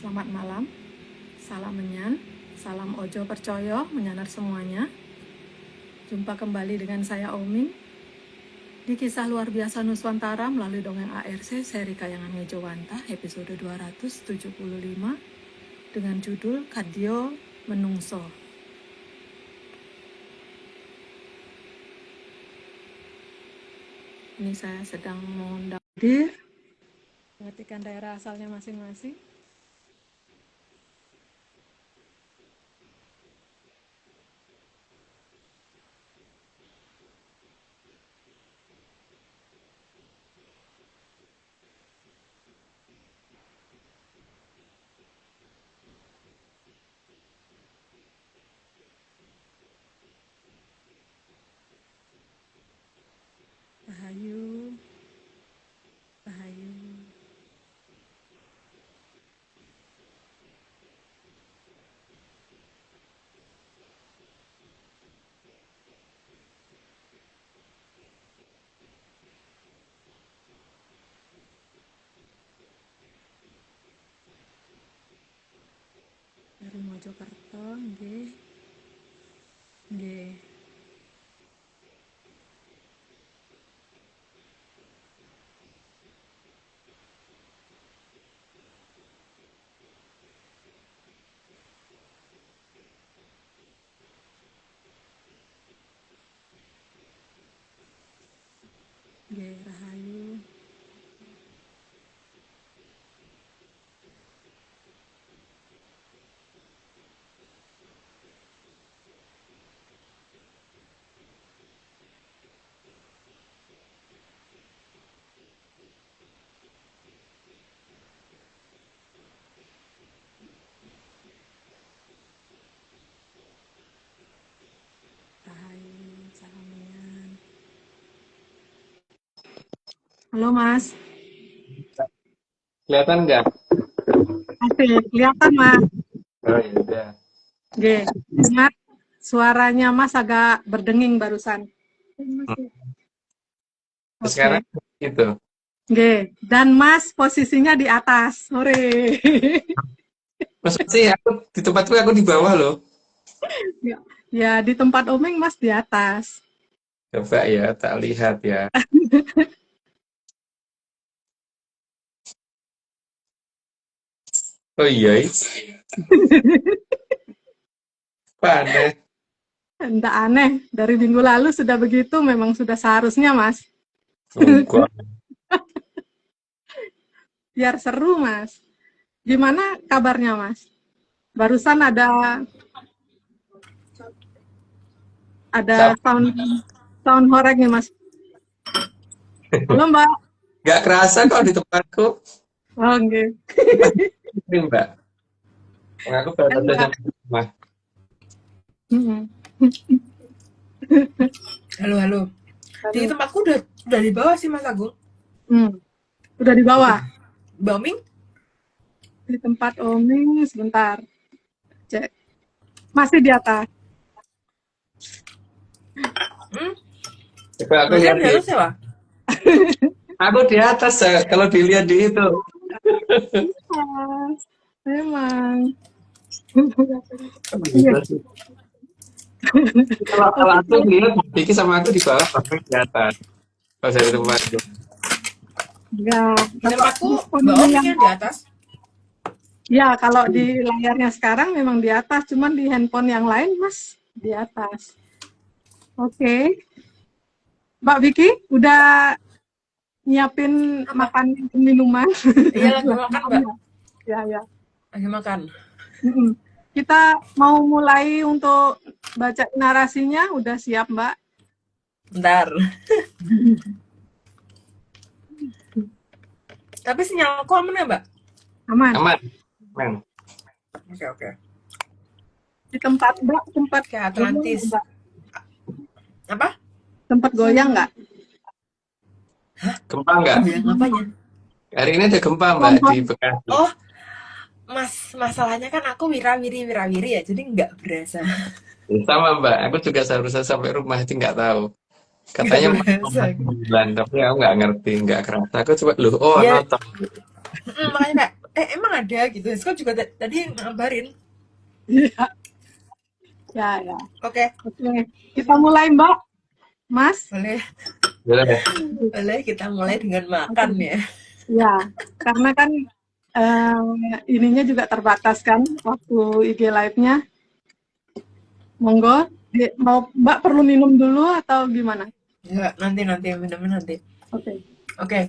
Selamat malam, salam menyan, salam ojo percoyo, menyanar semuanya. Jumpa kembali dengan saya Oming di kisah luar biasa Nuswantara melalui dongeng ARC seri Kayangan Ngejowantah episode 275 dengan judul Kadyo Menungso. Ini saya sedang mengundang hadir, mengetikkan daerah asalnya masing-masing. Rahayu, Rahayu. Dari Mojokerto, nggih. Nggih. Nggih, Rahayu. Rahayu, salam menyan. Halo Mas. Kelihatan nggak? Masih kelihatan Mas. Oh ya udah. Nggih. Mas, suaranya Mas agak berdenging barusan. Oke. Sekarang gitu. Nggih. Dan Mas posisinya di atas. Hore. Maksud sih aku di tempatku aku di bawah loh. Ya, ya di tempat Omeng Mas di atas. Coba ya, tak lihat ya. Oh iya, aneh. Enggak aneh. Dari minggu lalu sudah begitu, memang sudah seharusnya Mas. Enggak. Biar seru Mas. Gimana kabarnya Mas? Barusan ada sound horeg nih Mas. Halo Mbak. Nggak kerasa kok di tempatku. Oh, okay. Ini Mbak. Aku baru ada sampai rumah. Halo. Di tempatku udah di bawah sih Mas Agung. Udah di bawah. Mbak Oming? Di tempat Oming sebentar. Cek. Masih di atas. Coba aku Mas lihat di atas ya, Pak? Aku di atas ya, kalau dilihat di itu. Memang. Iya. Kalau aku lihat Vicky sama aku di bawah, aku di atas. Kalau dari tempatku. Enggak. Di tempatku Mbak Oming yang di atas. Ya, kalau di layarnya sekarang memang di atas, cuman di handphone yang lain Mas di atas. Oke. Mbak Vicky udah nyiapin makan minuman? Iya, lagi makan, Mbak. Ya. Lagi makan. Kita mau mulai untuk baca narasinya, udah siap Mbak? Bentar. Tapi sinyalku aman ya, Mbak? Aman. Oke. Di tempat Mbak, tempat Kayak Atlantis. Mbak. Apa? Tempat goyang nggak? Gempa nggak? Apanya? Hari ini ada gempa Mbak di Bekasi. Oh, Mas, masalahnya kan aku wirawiri ya, jadi nggak berasa. Sama Mbak, aku juga seharusnya sampai rumah itu nggak tahu. Katanya 4,9, tapi aku nggak ngerti, nggak kerasa. Aku coba loh, Iya. nonton. Makanya kayak emang ada gitu. Siska juga tadi ngabarin. Iya, ya, ya. Oke, Oke, kita mulai Mbak, Mas. boleh. Boleh ya? Boleh kita mulai dengan Oke, makan ya. ya, karena kan ininya juga terbatas kan waktu IG live-nya. Monggo, mau Mbak perlu minum dulu atau gimana? Enggak, nanti minumnya nanti. Oke, Oke.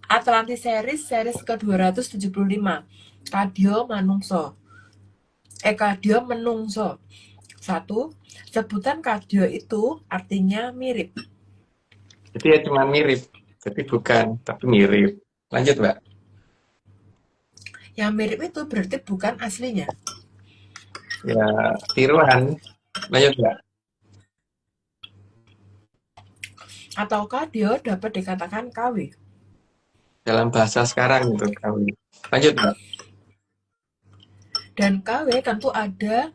Atlantis series ke-275. Kadyo Manungso. Kadyo Menungso. 1. Sebutan kadyo itu artinya mirip. Jadi ya cuma mirip. Jadi bukan, tapi mirip. Lanjut, Mbak. Yang mirip itu berarti bukan aslinya. Ya, tiruan. Lanjut, Mbak. Atau kadyo dapat dikatakan KW. Dalam bahasa sekarang itu kami. Lanjut, Mbak. Dan KW tentu ada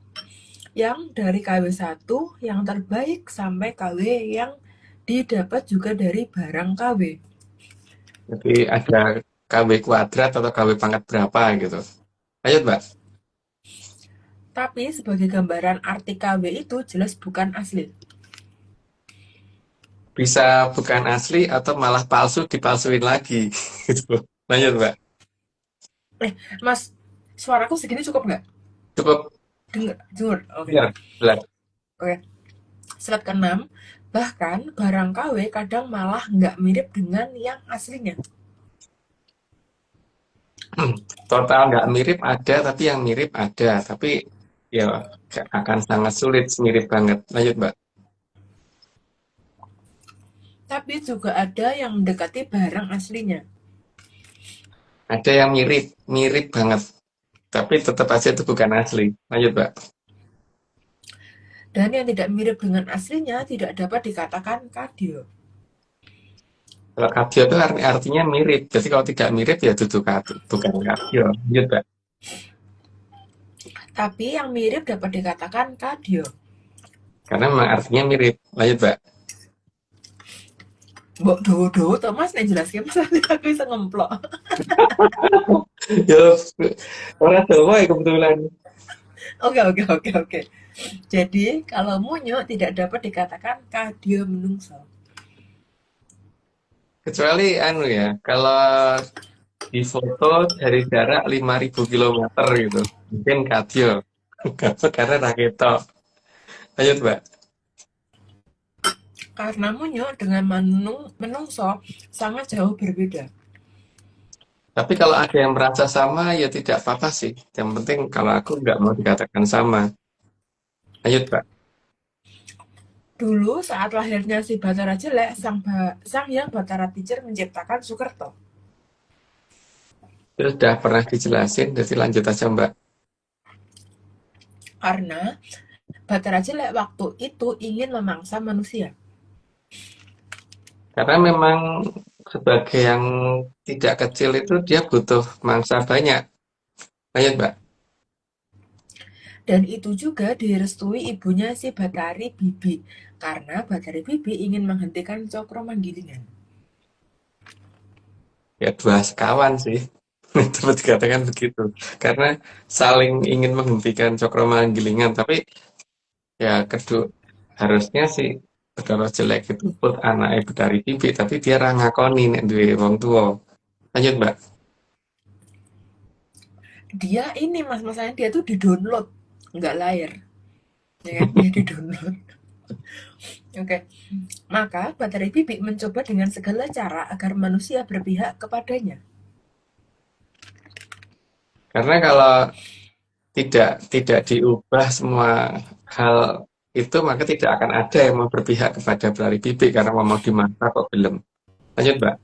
yang dari KW 1 yang terbaik sampai KW yang didapat juga dari barang KW. Jadi ada KW kuadrat atau KW pangkat berapa gitu. Lanjut, Mbak. Tapi sebagai gambaran arti KW itu jelas bukan asli. Bisa bukan asli atau malah palsu dipalsuin lagi gitu. Lanjut, Mbak. Mas, suaraku segini cukup nggak? Cukup Dengar. Oke. biar jelas. Oke. Slide ke-6. Bahkan barang KW kadang malah nggak mirip dengan yang aslinya. Total nggak mirip ada, tapi yang mirip ada. Tapi ya akan sangat sulit mirip banget. Lanjut, Mbak. Tapi juga ada yang mendekati barang aslinya. Ada yang mirip, mirip banget. Tapi tetap aja itu bukan asli. Lanjut, Mbak. Dan yang tidak mirip dengan aslinya tidak dapat dikatakan kadyo. Kalau kadyo itu artinya mirip. Jadi kalau tidak mirip ya itu bukan kadyo. Lanjut, Mbak. Tapi yang mirip dapat dikatakan kadyo. Karena memang artinya mirip. Lanjut, Mbak. Mbok dowo-dowo Thomas nek jelaske Mas aku bisa ngemplok. Ya, orang Jawa ya kebetulan. Oke. Jadi kalau munyo tidak dapat dikatakan kadyo menungso. Kecuali anu ya, kalau di foto dari jarak 5.000 kilometer gitu. Mungkin kadyo. Karena raketo. Lanjut, Mbak. Karena munyo dengan menungso sangat jauh berbeda. Tapi kalau ada yang merasa sama, ya tidak apa-apa sih. Yang penting kalau aku nggak mau dikatakan sama. Lanjut, Mbak. Dulu saat lahirnya si Bathara Jelek, sang yang Bathara Teacher menciptakan Soekerto. Itu sudah pernah dijelasin, jadi lanjut aja, Mbak. Karena Bathara Jelek waktu itu ingin memangsa manusia. Karena memang sebagai yang tidak kecil itu dia butuh mangsa banyak. Lanjut, Mbak. Dan itu juga direstui ibunya si Bathari Bibi. Karena Bathari Bibi ingin menghentikan Cokro Manggilingan. Ya dua sekawan sih. Dapat dikatakan begitu. Karena saling ingin menghentikan Cokro Manggilingan. Tapi ya kedua harusnya sih Bathara Jelek itu put anaknya Bathari Bibi. Tapi dia ra ngakoni nek duwe wong tua. Lanjut, Mbak. Dia ini masalahnya dia tuh di-download. Nggak lahir. Ya kan? Dia di-download. Oke. Maka Bathari Bibi mencoba dengan segala cara agar manusia berpihak kepadanya. Karena kalau tidak diubah semua hal itu, maka tidak akan ada yang mau berpihak kepada Bathari Bibi karena mau dimangsa kok belum. Lanjut, Mbak.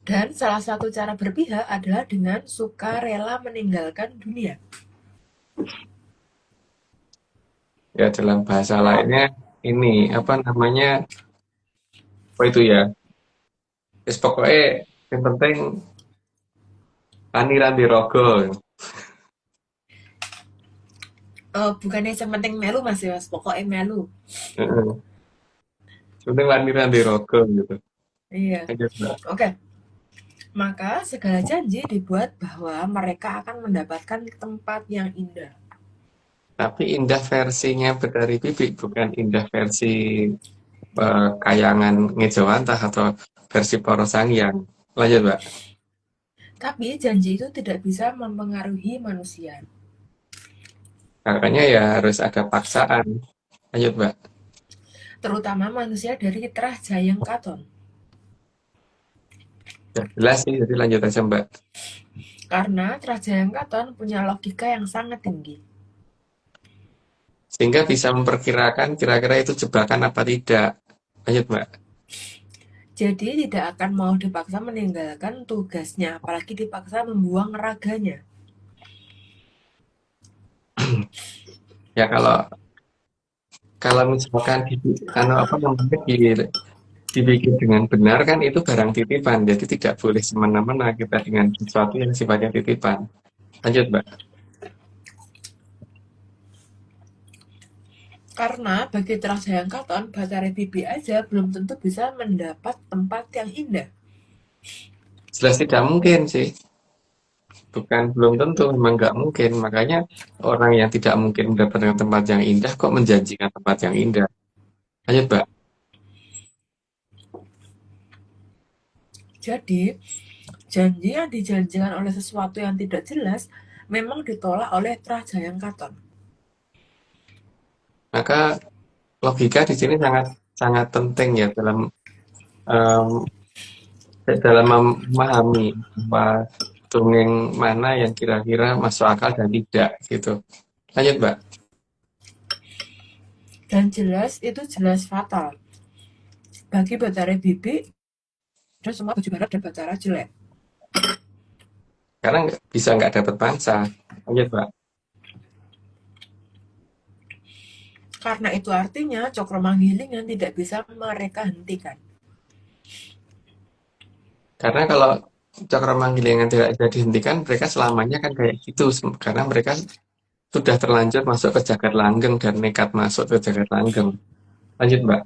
Dan salah satu cara berpihak adalah dengan suka rela meninggalkan dunia. Ya dalam bahasa lainnya ini apa namanya? Apa itu ya? Wis pokoknya yang penting randi rogo. Bukannya yang penting melu mas ya mas, pokoknya melu. Heeh. Yang penting randi rogo gitu. Iya. Lanjut, Mbak. Oke. Maka segala janji dibuat bahwa mereka akan mendapatkan tempat yang indah. Tapi indah versinya Betari Bibi, bukan indah versi kayangan Ngejawantah atau versi Para Sangyang. Lanjut, Mbak. Tapi janji itu tidak bisa mempengaruhi manusia. Makanya ya harus ada paksaan. Lanjut, Mbak. Terutama manusia dari Trah Jayeng Katon. Ya, jelas sih, jadi lanjut aja, Mbak. Karena Trah Jayeng Katon punya logika yang sangat tinggi. Sehingga bisa memperkirakan kira-kira itu jebakan apa tidak. Lanjut, Mbak. Jadi tidak akan mau dipaksa meninggalkan tugasnya, apalagi dipaksa membuang raganya. Ya kalau misalkan apa namanya dibikin dengan benar kan itu barang titipan, jadi tidak boleh semena-mena kita dengan sesuatu yang sifatnya titipan. Lanjut, Mbak. Karena bagi Trah Jayeng Katon, Bathara Bibi aja belum tentu bisa mendapat tempat yang indah. Jelas tidak mungkin sih. Bukan belum tentu, memang nggak mungkin. Makanya orang yang tidak mungkin mendapatkan tempat yang indah kok menjanjikan tempat yang indah. Lanjut, Mbak. Jadi, janji yang dijanjikan oleh sesuatu yang tidak jelas memang ditolak oleh Trah Jayeng Katon. Maka logika di sini sangat sangat penting ya em, dalam memahami apa dongeng mana yang kira-kira masuk akal dan tidak gitu. Lanjut, Mbak. Dan jelas itu jelas fatal. Bagi Bathara Bibi dan semua baju barat dan Bathara jelek. Karena bisa nggak dapat pangsa. Lanjut, Mbak. Karena itu artinya Cokromangghiling yang tidak bisa mereka hentikan. Karena kalau Cakramanggilingan tidak bisa dihentikan, mereka selamanya kan kayak gitu. Karena mereka sudah terlanjur masuk ke jagat langgeng dan nekat masuk ke jagat langgeng. Lanjut, Mbak.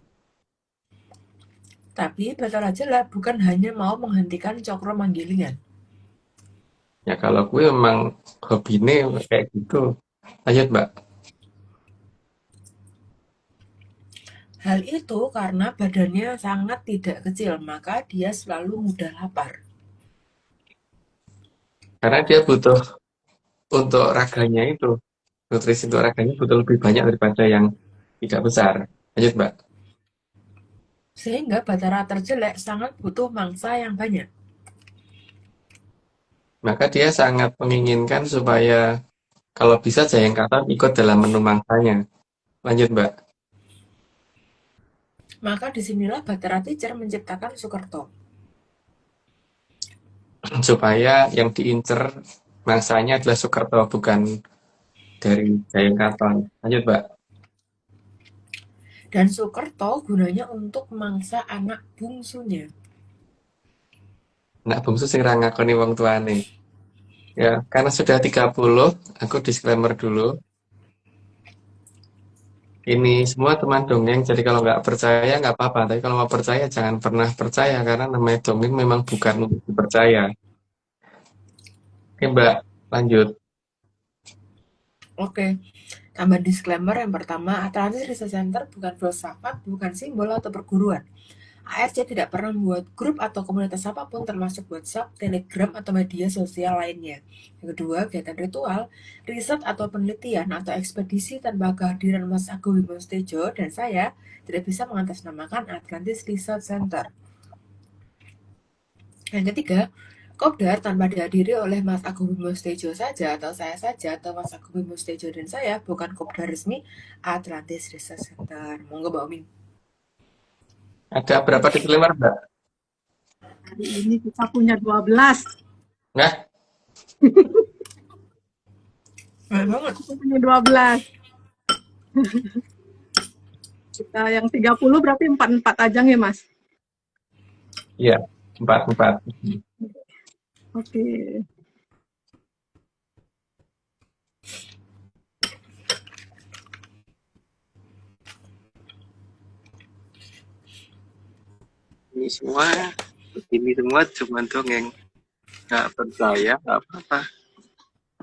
Tapi Bathara Jelek bukan hanya mau menghentikan Cokromangghilingan. Ya kalau gue memang hobinya kayak gitu. Lanjut, Mbak. Hal itu karena badannya sangat tidak kecil, maka dia selalu mudah lapar. Karena dia butuh untuk raganya itu, nutrisi untuk raganya butuh lebih banyak daripada yang tidak besar. Lanjut, Mbak. Sehingga Bathara terjelek sangat butuh mangsa yang banyak. Maka dia sangat menginginkan supaya kalau bisa Jayengkatan ikut dalam menu mangsanya. Lanjut, Mbak. Maka disinilah Bathara Teacher menciptakan Sukerto. Supaya yang diincer mangsanya adalah Soekarto, bukan dari Jayengkaton. Lanjut, Mbak. Dan Sukerto gunanya untuk mangsa anak bungsunya. Nak bungsu sing ra ngakoni wong tuane. Ya, karena sudah 30, aku disclaimer dulu. Ini semua teman dongeng, jadi kalau nggak percaya nggak apa-apa. Tapi kalau mau percaya jangan pernah percaya, karena namanya dongeng memang bukan untuk dipercaya. Oke, Mbak, lanjut. Oke, tambah disclaimer yang pertama, Atlantis Research Center bukan filsafat, bukan simbol atau perguruan. ARC tidak pernah membuat grup atau komunitas apapun termasuk WhatsApp, Telegram, atau media sosial lainnya. Yang kedua, kegiatan ritual, riset atau penelitian atau ekspedisi tanpa kehadiran Mas Agung Wibowo dan saya tidak bisa mengatasnamakan Atlantis Research Center. Yang ketiga, Kopdar tanpa dihadiri oleh Mas Agung Bimo Stejo saja atau saya saja atau Mas Agung Bimo Stejo dan saya bukan Kopdar resmi Atlantis Research Center. Monggo Mbak Oming. Ada berapa disclaimer, Mbak? Hari ini kita punya 12. Nggak? Banyak banget. Kita punya 12. Kita yang 30 berarti 4-4 ajang ya, Mas? Iya, 4-4. Oke. Ini semua cuma dongeng. nggak percaya nggak apa-apa.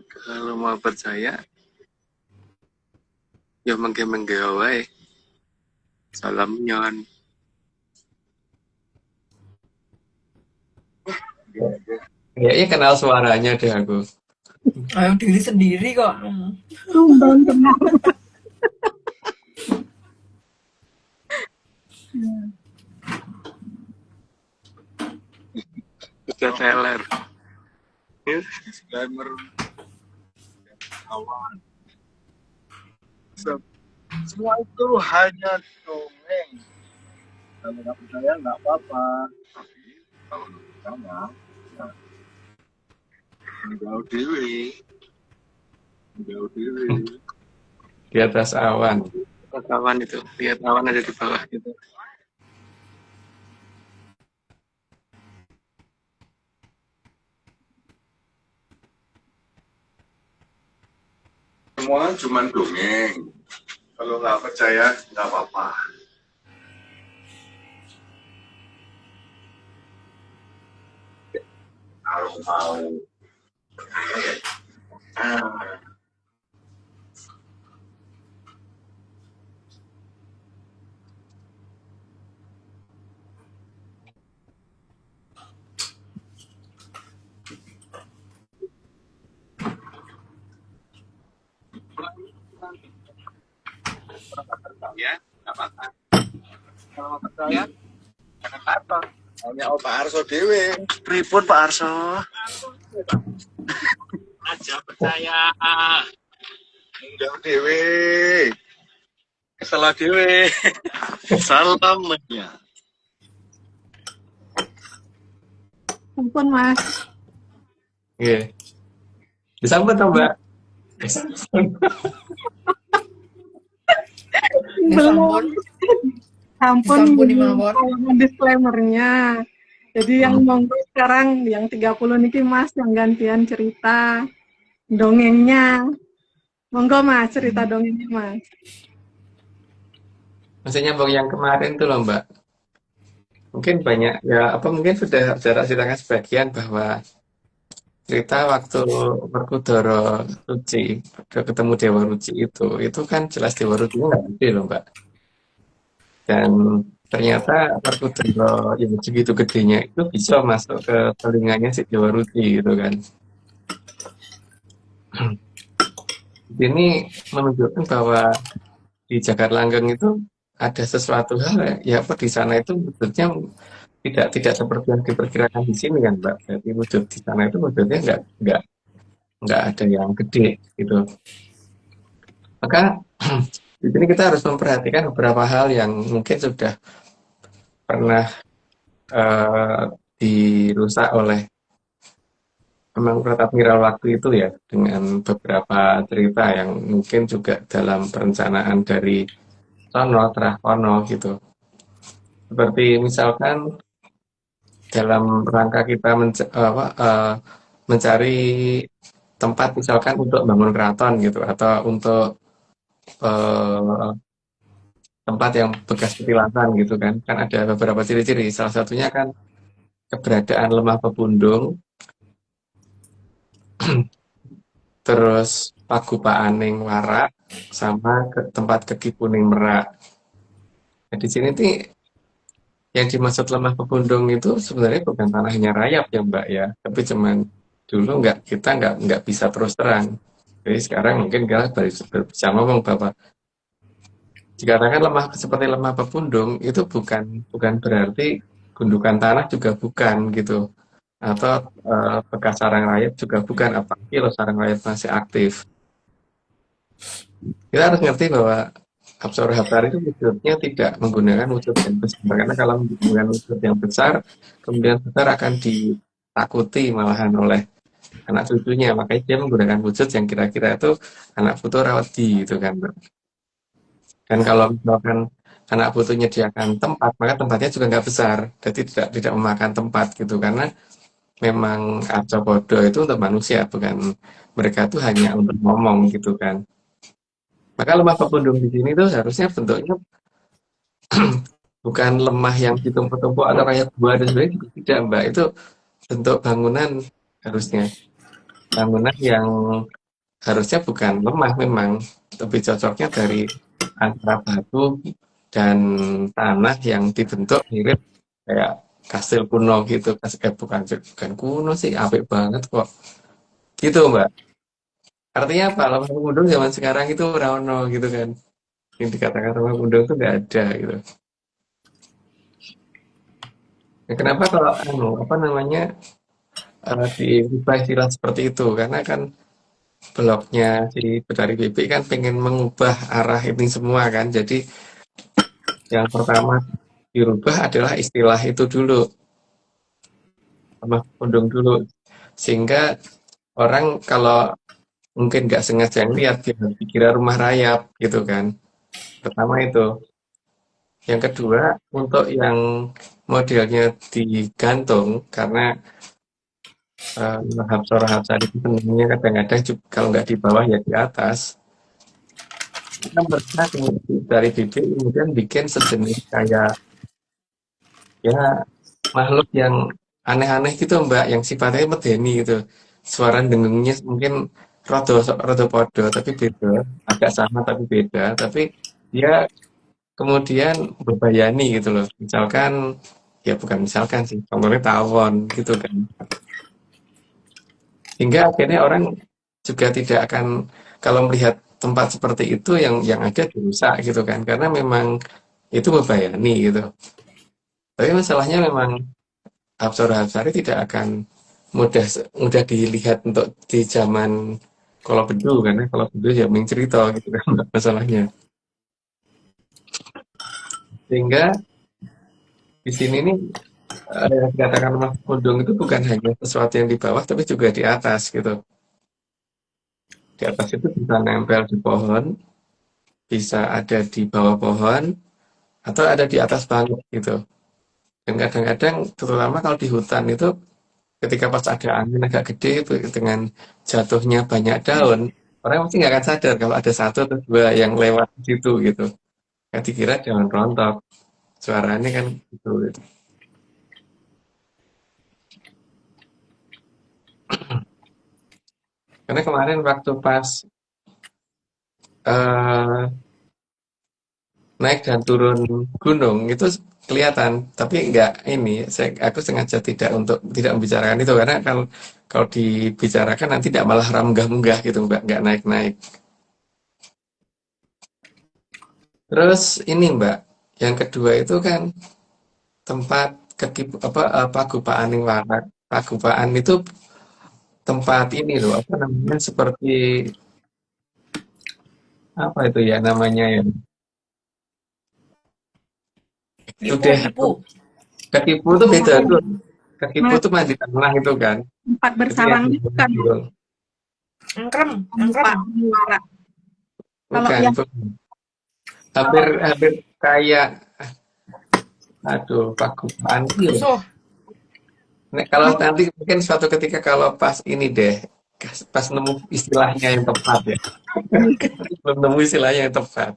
Kalau mau percaya ya mengge-mengge wae. Salam nyon. Kayaknya kenal suaranya deh aku. Ayo diri sendiri kok. Tumben kenal. Sudah teler. Disclaimer awal. Semua itu hanya dongeng. Kalau nggak percaya nggak apa-apa. Tapi kalau nggak percaya, ya menjauh diri. Menjauh diri. Di atas awan. Di atas awan itu. Lihat awan ada di bawah gitu. Semua cuma dongeng. Kalau nggak percaya nggak apa-apa. Kalau mau ya nggak apa-apa. Kalau mau percaya jangan apa. Hanya Pak Arso dewe. Pripun Pak Arso? Aja percaya. Menjauh dewe. Salah dewe. Salamnya. Ampun Mas. Iya. Disambut toh, Mbak? Disampun. Ampun, Disampuni mawon. disclaimer-nya. Jadi yang monggo sekarang yang 30 niki Mas yang gantian cerita dongengnya. Monggo Mas cerita dongengnya Mas. Masih nyambung yang kemarin tuh loh, Mbak. Mungkin banyak ya apa mungkin sudah ceritakan sebagian bahwa cerita waktu Werkudara Ruci ketemu Dewa Ruci itu kan jelas Dewa Ruci nggak gede loh, Mbak. Dan ternyata Werkudara yang segitu gedenya itu bisa masuk ke telinganya si Dewa Ruci gitu kan. Ini menunjukkan bahwa di Jagat Langgeng itu ada sesuatu hal ya apa di sana itu wujudnya tidak seperti yang diperkirakan di sini kan Mbak. Jadi wujud di sana itu wujudnya nggak ada yang gede gitu. Maka di sini kita harus memperhatikan beberapa hal yang mungkin sudah pernah dirusak oleh Kemang Pratapnira waktu itu ya dengan beberapa cerita yang mungkin juga dalam perencanaan dari Sono Trakono gitu. Seperti misalkan dalam rangka kita mencari tempat misalkan untuk bangun keraton gitu atau untuk eh, tempat yang bekas petilasan gitu kan ada beberapa ciri-ciri salah satunya kan keberadaan lemah pebundung terus Pagupaaning Warak sama tempat Keki Kuning Merak. Nah, di sini nih yang dimaksud lemah pebundung itu sebenarnya bukan tanahnya rayap ya Mbak ya, tapi cuman dulu kita nggak bisa terus terang. Jadi sekarang mungkin kita bisa ngomong bahwa dikatakan lemah seperti lemah pebundung itu bukan berarti gundukan tanah juga bukan gitu, atau bekas sarang rayap juga bukan, apalagi kalau sarang rayap masih aktif. Kita harus ngerti bahwa Absor Hatar itu wujudnya tidak menggunakan wujud yang besar. Karena kalau menggunakan wujud yang besar, kemudian besar akan ditakuti malahan oleh anak cucunya. Makanya dia menggunakan wujud yang kira-kira itu anak putu rawati gitu kan. Dan kalau misalkan anak putu menyediakan tempat, maka tempatnya juga nggak besar. Jadi tidak memakan tempat gitu. Karena memang Arjobodo itu untuk manusia, bukan mereka itu hanya untuk ngomong gitu kan. Maka lemah pebundung di sini tuh harusnya bentuknya bukan lemah yang ditumpuk-tumpuk atau kayak buah dan sebagainya, tidak Mbak. Itu bentuk bangunan harusnya. Bangunan yang harusnya bukan lemah memang, lebih cocoknya dari antara batu dan tanah yang dibentuk mirip kayak kastil kuno gitu. Bukan kuno sih, apik banget kok. Gitu, Mbak. Artinya apa? Lemah Pemudung zaman sekarang itu ora ono gitu kan. Yang dikatakan Lemah Pemudung itu nggak ada gitu. Ya, kenapa kalau apa namanya diubah istilah seperti itu? Karena kan blognya si Betari Bibik kan pengen mengubah arah ini semua kan. Jadi yang pertama dirubah adalah istilah itu dulu, Lemah Pemudung dulu. Sehingga orang kalau mungkin nggak sengaja ngeliat dia dikira rumah rayap gitu kan. Pertama itu. Yang kedua, untuk yang modelnya digantung, karena Hapsara itu sebenarnya kadang-kadang kalau nggak di bawah ya di atas. Kita pernah dari bibit kemudian bikin sejenis kayak ya makhluk yang aneh-aneh gitu Mbak, yang sifatnya medeni gitu. Suara dengungnya mungkin rodo podo tapi beda, agak sama tapi beda, tapi dia kemudian berbayani gitu loh. Misalkan, ya bukan misalkan sih, contohnya tawon gitu kan. Hingga akhirnya orang juga tidak akan, kalau melihat tempat seperti itu yang ada dirusak gitu kan. Karena memang itu membayani gitu. Tapi masalahnya memang Hapsara tidak akan mudah mudah dilihat untuk di zaman kalau bedu, karena kalau bedu ya mencerita gitu kan masalahnya. Sehingga di sini nih dikatakan Mas Pundung itu bukan hanya sesuatu yang di bawah, tapi juga di atas gitu. Di atas itu bisa nempel di pohon, bisa ada di bawah pohon, atau ada di atas banget gitu. Dan kadang-kadang, terutama kalau di hutan itu, ketika pas ada angin agak gede, dengan jatuhnya banyak daun, orang pasti nggak akan sadar kalau ada satu atau dua yang lewat di situ gitu. Kan dikira daun rontok, suaranya kan gitu. Karena kemarin waktu pas eh, naik dan turun gunung itu kelihatan, tapi nggak ini. Aku sengaja tidak membicarakan itu karena kalau dibicarakan nanti tidak malah ramgah-munggah gitu, Mbak, nggak naik-naik. Terus ini, Mbak, yang kedua itu kan tempat Pagupaan Warak. Pagupaan itu tempat ini loh, apa namanya, seperti apa itu ya namanya ya. Itu Kipu, deh, kipu. Kekipu tuh beda tuh. Kekipu Mas, tuh mah di tengah itu kan. tempat Itu yang bersarangnya bukan Angkrem, angkrem. Pak Muara. Kalau bukan, yang bukan. Hampir Kalau hampir kayak aduh Pagupaan iya. musuh. Kalau nanti mungkin suatu ketika kalau pas ini deh, pas nemu istilahnya yang tepat ya. Belum nemu istilahnya yang tepat.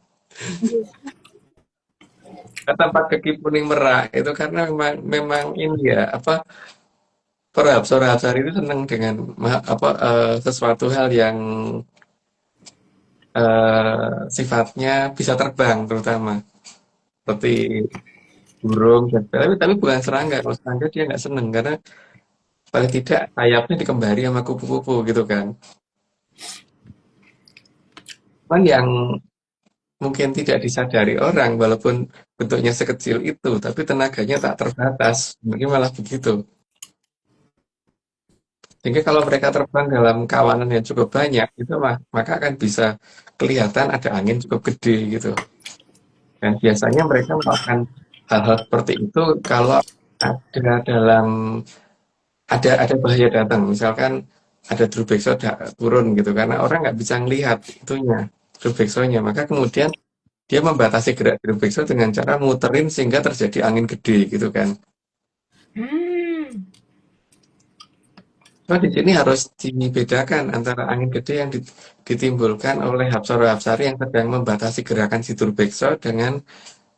Tempat Kekipu ning Merak itu karena memang ini ya apa Hapsara itu senang dengan sesuatu hal yang sifatnya bisa terbang terutama seperti burung dan tapi bukan serangga. Kalau serangga dia nggak seneng karena paling tidak sayapnya dikembari sama kupu-kupu gitu kan. Cuman yang mungkin tidak disadari orang walaupun bentuknya sekecil itu tapi tenaganya tak terbatas. Mungkin malah begitu. Sehingga kalau mereka terbang dalam kawanan yang cukup banyak itu maka akan bisa kelihatan ada angin cukup gede gitu. Dan biasanya mereka melakukan hal-hal seperti itu kalau dalam ada bahaya datang, misalkan ada Drubekso turun gitu, karena orang nggak bisa ngelihat itunya Drubeksonya, maka kemudian dia membatasi gerak Drubekso dengan cara muterin sehingga terjadi angin gede gitu kan. Hmm. Cuma di sini harus dibedakan antara angin gede yang ditimbulkan oleh Hapsara yang sedang membatasi gerakan si Drubekso dengan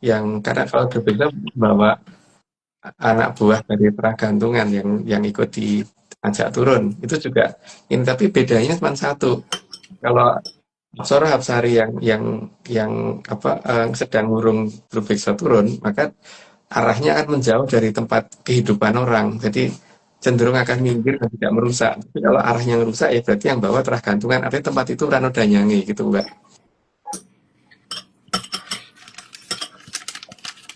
yang, karena kalau Drubekso bawa anak buah dari peragantungan yang ikut di ajak turun. Itu juga ini, tapi bedanya cuma satu. Kalau Hapsara Hapsari yang apa sedang ngurung belum bisa turun, maka arahnya akan menjauh dari tempat kehidupan orang. Jadi cenderung akan minggir dan tidak merusak. Tapi kalau arahnya merusak ya berarti yang bawah terah gantungan. Artinya tempat itu rano danyangi gitu, Mbak.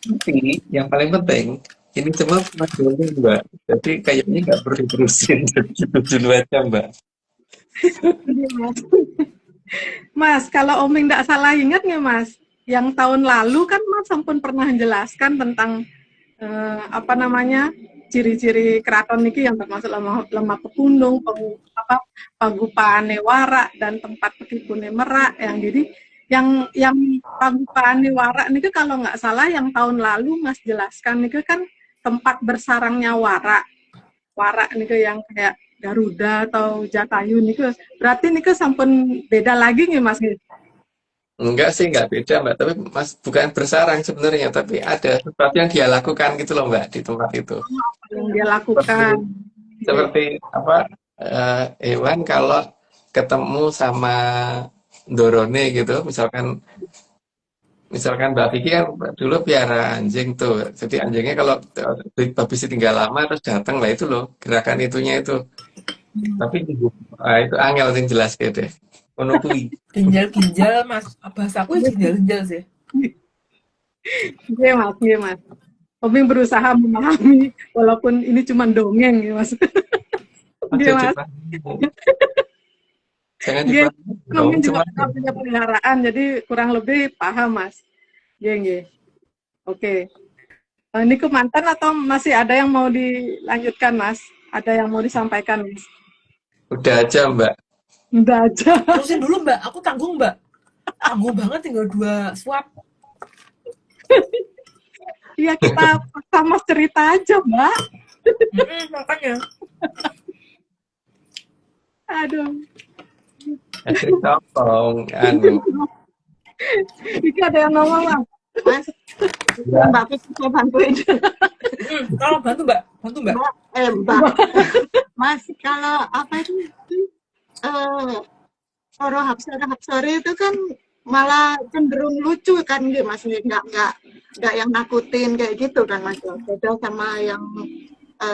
Tapi yang paling penting ini semua pengaduannya, Mbak. Jadi kayaknya nggak perlu diterusin. Jadi gitu dulu aja, Mbak. Iya, Mas. Mas, kalau Oming tidak salah ingat nggak Mas, yang tahun lalu kan Mas sampun pernah menjelaskan tentang apa namanya ciri-ciri keraton niki yang termasuk lemah pegunung, pagupane warak dan tempat pekipune merak yang jadi yang pagupane warak niki kalau nggak salah yang tahun lalu Mas jelaskan niki kan tempat bersarangnya warak. Warak niki yang kayak Garuda atau Jatayu niku berarti niku sampun beda lagi nih Mas. Enggak sih, enggak beda, Mbak. Tapi Mas bukan bersarang sebenarnya, tapi ada sesuatu yang dia lakukan gitu loh, Mbak, di tempat itu. Yang dia Seperti, lakukan. seperti apa hewan kalau ketemu sama Dorone gitu, misalkan Mbak Vicky kan dulu piara anjing tuh. Jadi anjingnya kalau habis tinggal lama terus datang lah itu loh gerakan itunya itu. Tapi itu angel yang jelas gitu deh. Ono kuwi. Ginjal-ginjal mas, bahasaku ya ginjal-ginjal sih. Iya Mas, iya Mas. Oming berusaha memahami walaupun ini cuma dongeng ya Mas. Iya Mas. Jangan Iya, dipahami dong, Oming juga cuma pernah punya peliharaan jadi kurang lebih paham Mas. Iya, iya. Oke. Ini ke mantan atau masih ada yang mau dilanjutkan Mas? Ada yang mau disampaikan Mas? udah aja, Mbak. Udah aja. Terusin dulu mbak, aku tanggung mbak. Tanggung banget tinggal 2 swap. Iya kita sama cerita aja Mbak. Makanya. Aduh. Jadi tolong, Ini ada yang ngomong Mas. Mas, ya, Mbak Vicky saya bantuin. Tolong bantu mbak, Mbak, Mbak. Mas, kalau apa itu Horo Hapsari itu kan malah cenderung lucu kan gitu Mas, nggak yang nakutin kayak gitu kan Mas, beda sama yang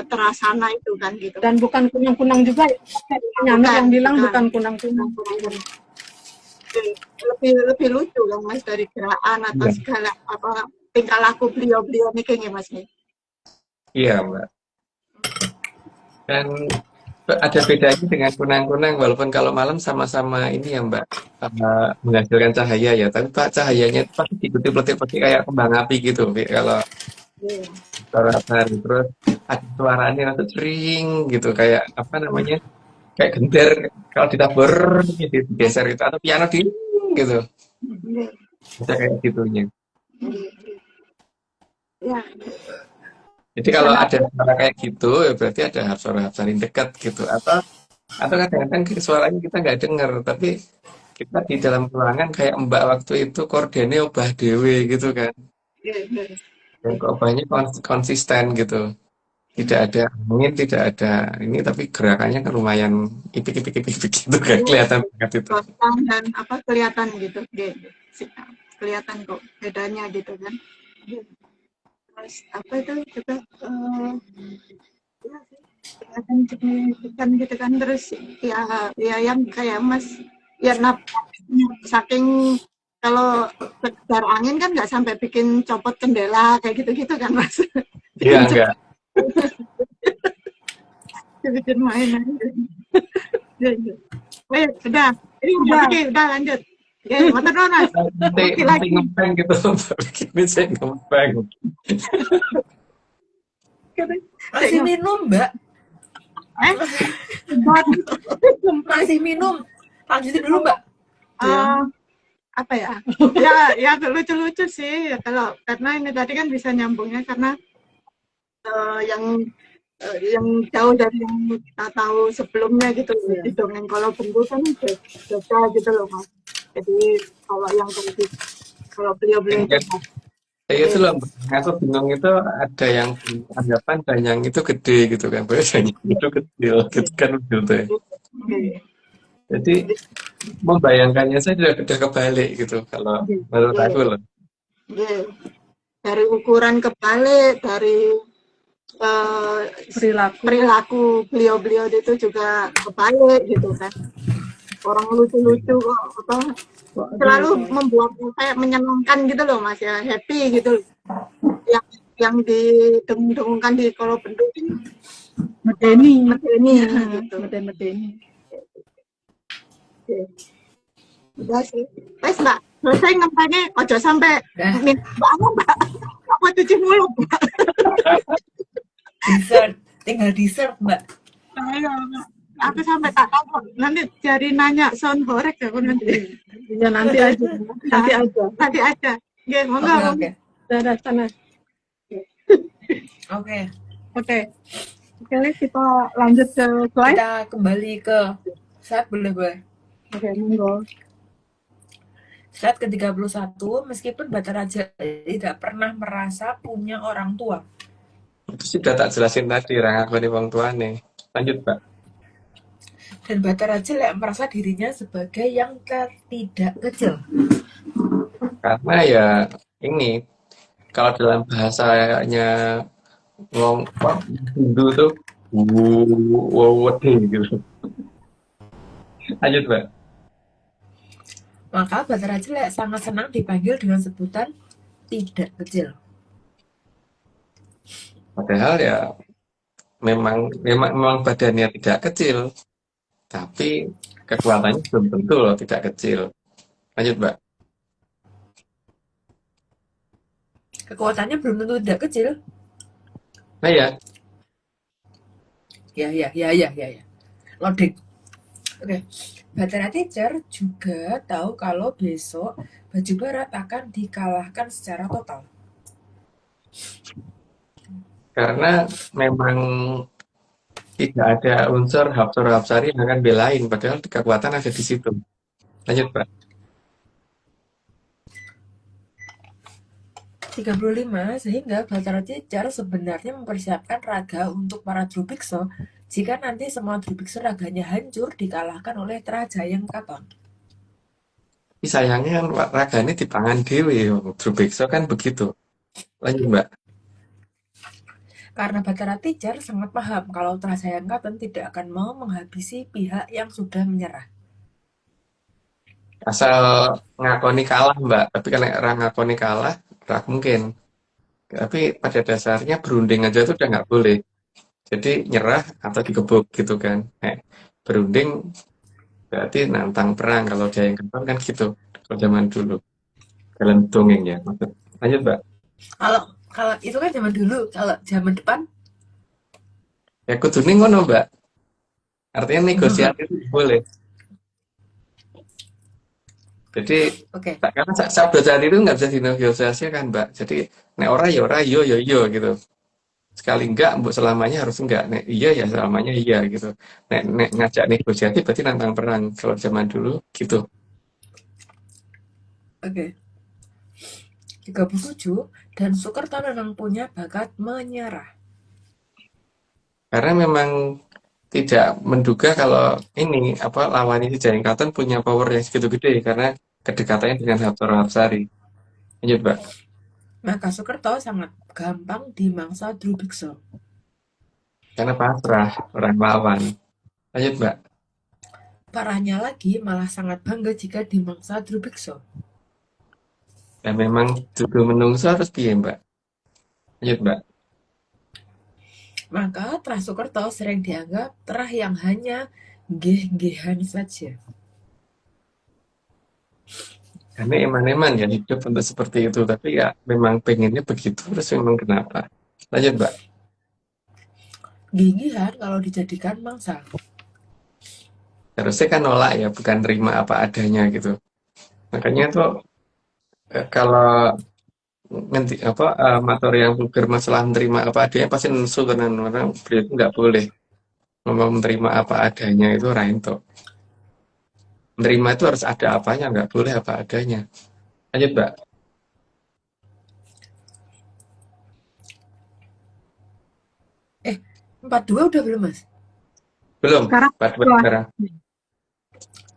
terasana itu kan gitu. Dan bukan kunang-kunang juga ya, yang bilang bukan kunang-kunang. Lebih lucu kan Mas dari gerakan atau segala apa tingkah laku beliau-beliau nih kayaknya Mas nih. iya, Mbak. Dan ada bedanya dengan kunang-kunang, walaupun kalau malam sama-sama ini ya, Mbak, menghasilkan cahaya ya. Tapi Pak cahayanya itu pasti dikutip-kutip kayak kembang api gitu. Kalau suara hari terus ada suaranya nanti sering gitu, kayak apa namanya, kayak gender kalau ditabur gitu, digeser gitu, atau piano di gitu, bisa kayak gitunya. Ya. Jadi kalau ada suara kayak gitu, ya berarti ada suara-suara yang dekat gitu. Atau kadang-kadang suaranya kita nggak dengar, tapi kita di dalam ruangan kayak Mbak waktu itu kordennya obah dewe gitu kan. Dan obahnya konsisten gitu. Tidak ada angin, tidak ada ini, tapi gerakannya kan lumayan ipik-ipik-ipik gitu kan, kelihatan banget itu. Dan apa kelihatan gitu, kelihatan kok bedanya gitu kan. Terus apa itu juga kelihatan signifikan gitu kan, terus ya yang kayak Mas ya saking kalau sekedar angin kan nggak sampai bikin copot jendela kayak gitu-gitu kan Mas. Iya enggak. Bikin main aja. Udah, ini udah lanjut. Oke, motor dong Mas. Nanti ngepeng gitu, ini saya ngepeng. Masih minum mbak. Masih minum. Lanjutin dulu mbak. Apa ya? Ya lucu-lucu sih ya, kalau karena ini tadi kan bisa nyambungnya karena yang jauh dari yang kita tahu sebelumnya gitu di dongeng kalau Bendu kan beda gitu loh Mas. Jadi kalau yang tadi kalau beliau-beliau Kayak itu loh, Mbak. Aku bingung itu ada yang anggapan danyang itu gede gitu kan. Padahal danyang itu kecil gitu kan gitu ya. Jadi membayangkannya saya udah kebalik gitu kalau menurut aku loh. Dari ukuran kebalik, dari eh, Perilaku. perilaku beliau-beliau itu juga kebalik gitu kan. Orang lucu-lucu kok apa, selalu membuat kayak menyenangkan gitu loh Mas ya, happy gitu loh. Yang didengung-dengungkan di Kolom Bendung Medeni. medeni gitu. Medeni. Udah sih. Wes Mbak, selesai ngempanya ojo sampai Dah. minta Mbak. Apa cuci mulut. Dessert, tinggal dessert Mbak. Ayo, Mbak. Aku sampai tak tahu nanti jadi nanya sound horek ya aku nanti. Ya nanti aja. Nanti aja. Nggih, monggo. Oke. Dadah sana. Oke. Oke, kita lanjut ke slide. Kita kembali ke slide boleh. Oke, monggo. Slide ke-31, meskipun Bata Raja tidak pernah merasa punya orang tua. Itu sudah tak jelasin tadi, orang aku nih wong tuane. Lanjut, Pak. Dan Bata Raja merasa dirinya sebagai yang tidak kecil. Karena ya ini, kalau dalam bahasanya ngomong Hindu tuh, wawede gitu. Lanjut, Pak. Maka Bata Raja sangat senang dipanggil dengan sebutan tidak kecil. Padahal ya memang badannya tidak kecil, tapi kekuatannya belum tentu loh tidak kecil. Lanjut, Mbak. Kekuatannya belum tentu tidak kecil. Nah ya, Ya. Loading. Oke. Batara Teacher juga tahu kalau besok Baju Barat akan dikalahkan secara total. karena memang tidak ada unsur Hapsara-Hapsari yang akan belain, padahal kekuatan ada di situ. Lanjut, Pak. 35, sehingga Batara Teacher sebenarnya mempersiapkan raga untuk para Drubiksa jika nanti semua Drubiksa raganya hancur dikalahkan oleh Trajayang Katon. Tapi sayangnya kan raganya di tangan dewe, Drubiksa kan begitu. Lanjut, Mbak. Karena Batara Teacher sangat paham kalau Trajayang Katon tidak akan mau menghabisi pihak yang sudah menyerah. Asal ngakoni kalah, Mbak. Tapi kalau orang ngakoni kalah, mungkin. Tapi pada dasarnya berunding aja tuh udah nggak boleh. Jadi nyerah atau digebuk gitu kan. Berunding berarti nantang perang kalau dia yang kapan kan gitu. Kalau zaman dulu. Dalam dongeng ya. Lanjut, Mbak. Kalau itu kan zaman dulu, kalau zaman depan Ya kudune ngono, Mbak. Artinya negosiasi itu boleh. Jadi oke. karena sabda tadi itu nggak bisa dinegosiasi kan, Mbak. Jadi nek ora ya ora, yo ya yo gitu. Sekali enggak, mbok selamanya harus enggak. Nek iya ya selamanya iya gitu. Nek ngajak negosiasi berarti nantang perang. Kalau zaman dulu gitu. Oke. 37, dan Soekarno memang punya bakat menyerah. Karena memang tidak menduga kalau ini lawan ini Jayeng Katon punya power yang segitu gede karena kedekatannya dengan Hapsara Hapsari. Lanjut, Mbak. Maka Soekarno sangat gampang dimangsa Drubiksa. Karena pasrah orang lawan. Lanjut, Mbak. Parahnya lagi malah sangat bangga jika dimangsa Drubiksa. Dan memang juga menungso harus piye, Mbak. Lanjut, Mbak. Maka Trah Soekarno sering dianggap Trah yang hanya geh-gehan saja. Karena eman-eman ya hidup untuk seperti itu. Tapi ya memang pengennya begitu. Terus memang kenapa. Lanjut, Mbak. Gigihan kalau dijadikan mangsa. Harusnya kan nolak ya, bukan terima apa adanya gitu. Makanya tuh kalau nanti materi yang bermasalah menerima apa adanya pasti nesu karena orang beliau itu nggak boleh ngomong menerima apa adanya itu rainto. Menerima itu harus ada apanya, nggak boleh apa adanya. Lanjut, Mbak. 42 udah belum, Mas? Belum, Sekarang 42 wah, sekarang.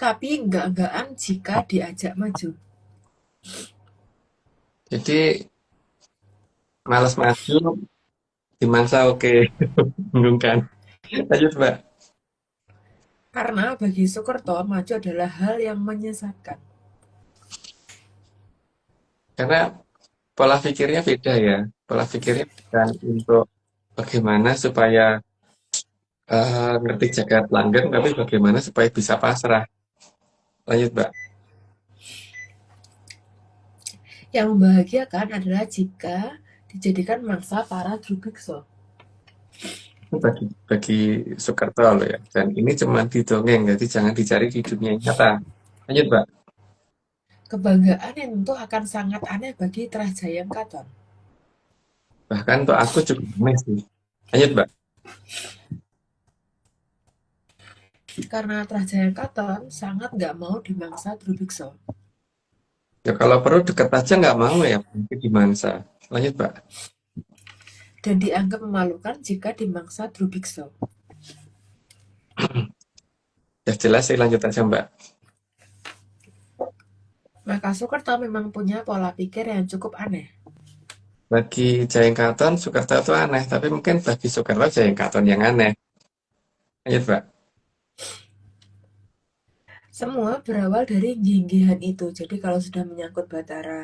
Tapi enggak-enggakan jika diajak maju. Jadi malas maju di masa oke. Bingung kan? Lanjut, Mbak. Karena bagi Soekerto, maju adalah hal yang menyesatkan. Karena pola pikirnya beda ya. Pola pikirnya bukan untuk bagaimana supaya ngerti jagat langgeng, tapi bagaimana supaya bisa pasrah. Lanjut, Mbak. Yang membahagiakan adalah jika dijadikan mangsa para Drubikso. Itu bagi Soekarto loh ya. Dan ini cuma di dongeng, jadi jangan dicari di dunia nyata. Lanjut, Mbak. Kebanggaan yang tentu akan sangat aneh bagi Trahjayang Katon. Bahkan untuk aku cukup aneh sih. Lanjut, Mbak. Karena Trahjayang Katon sangat nggak mau dimangsa Drubikso. Ya kalau perlu deket aja nggak mau ya, nanti di mangsa. Lanjut, Mbak. Dan dianggap memalukan jika dimangsa Drubikso. Ya jelas sih, lanjut aja, Mbak. Maka Soekarto memang punya pola pikir yang cukup aneh. Bagi Jayeng Katon, Soekarto itu aneh, tapi mungkin bagi Soekarto Jayeng Katon yang aneh. Lanjut, Mbak. Semua berawal dari ginggihan itu. Jadi kalau sudah menyangkut Batara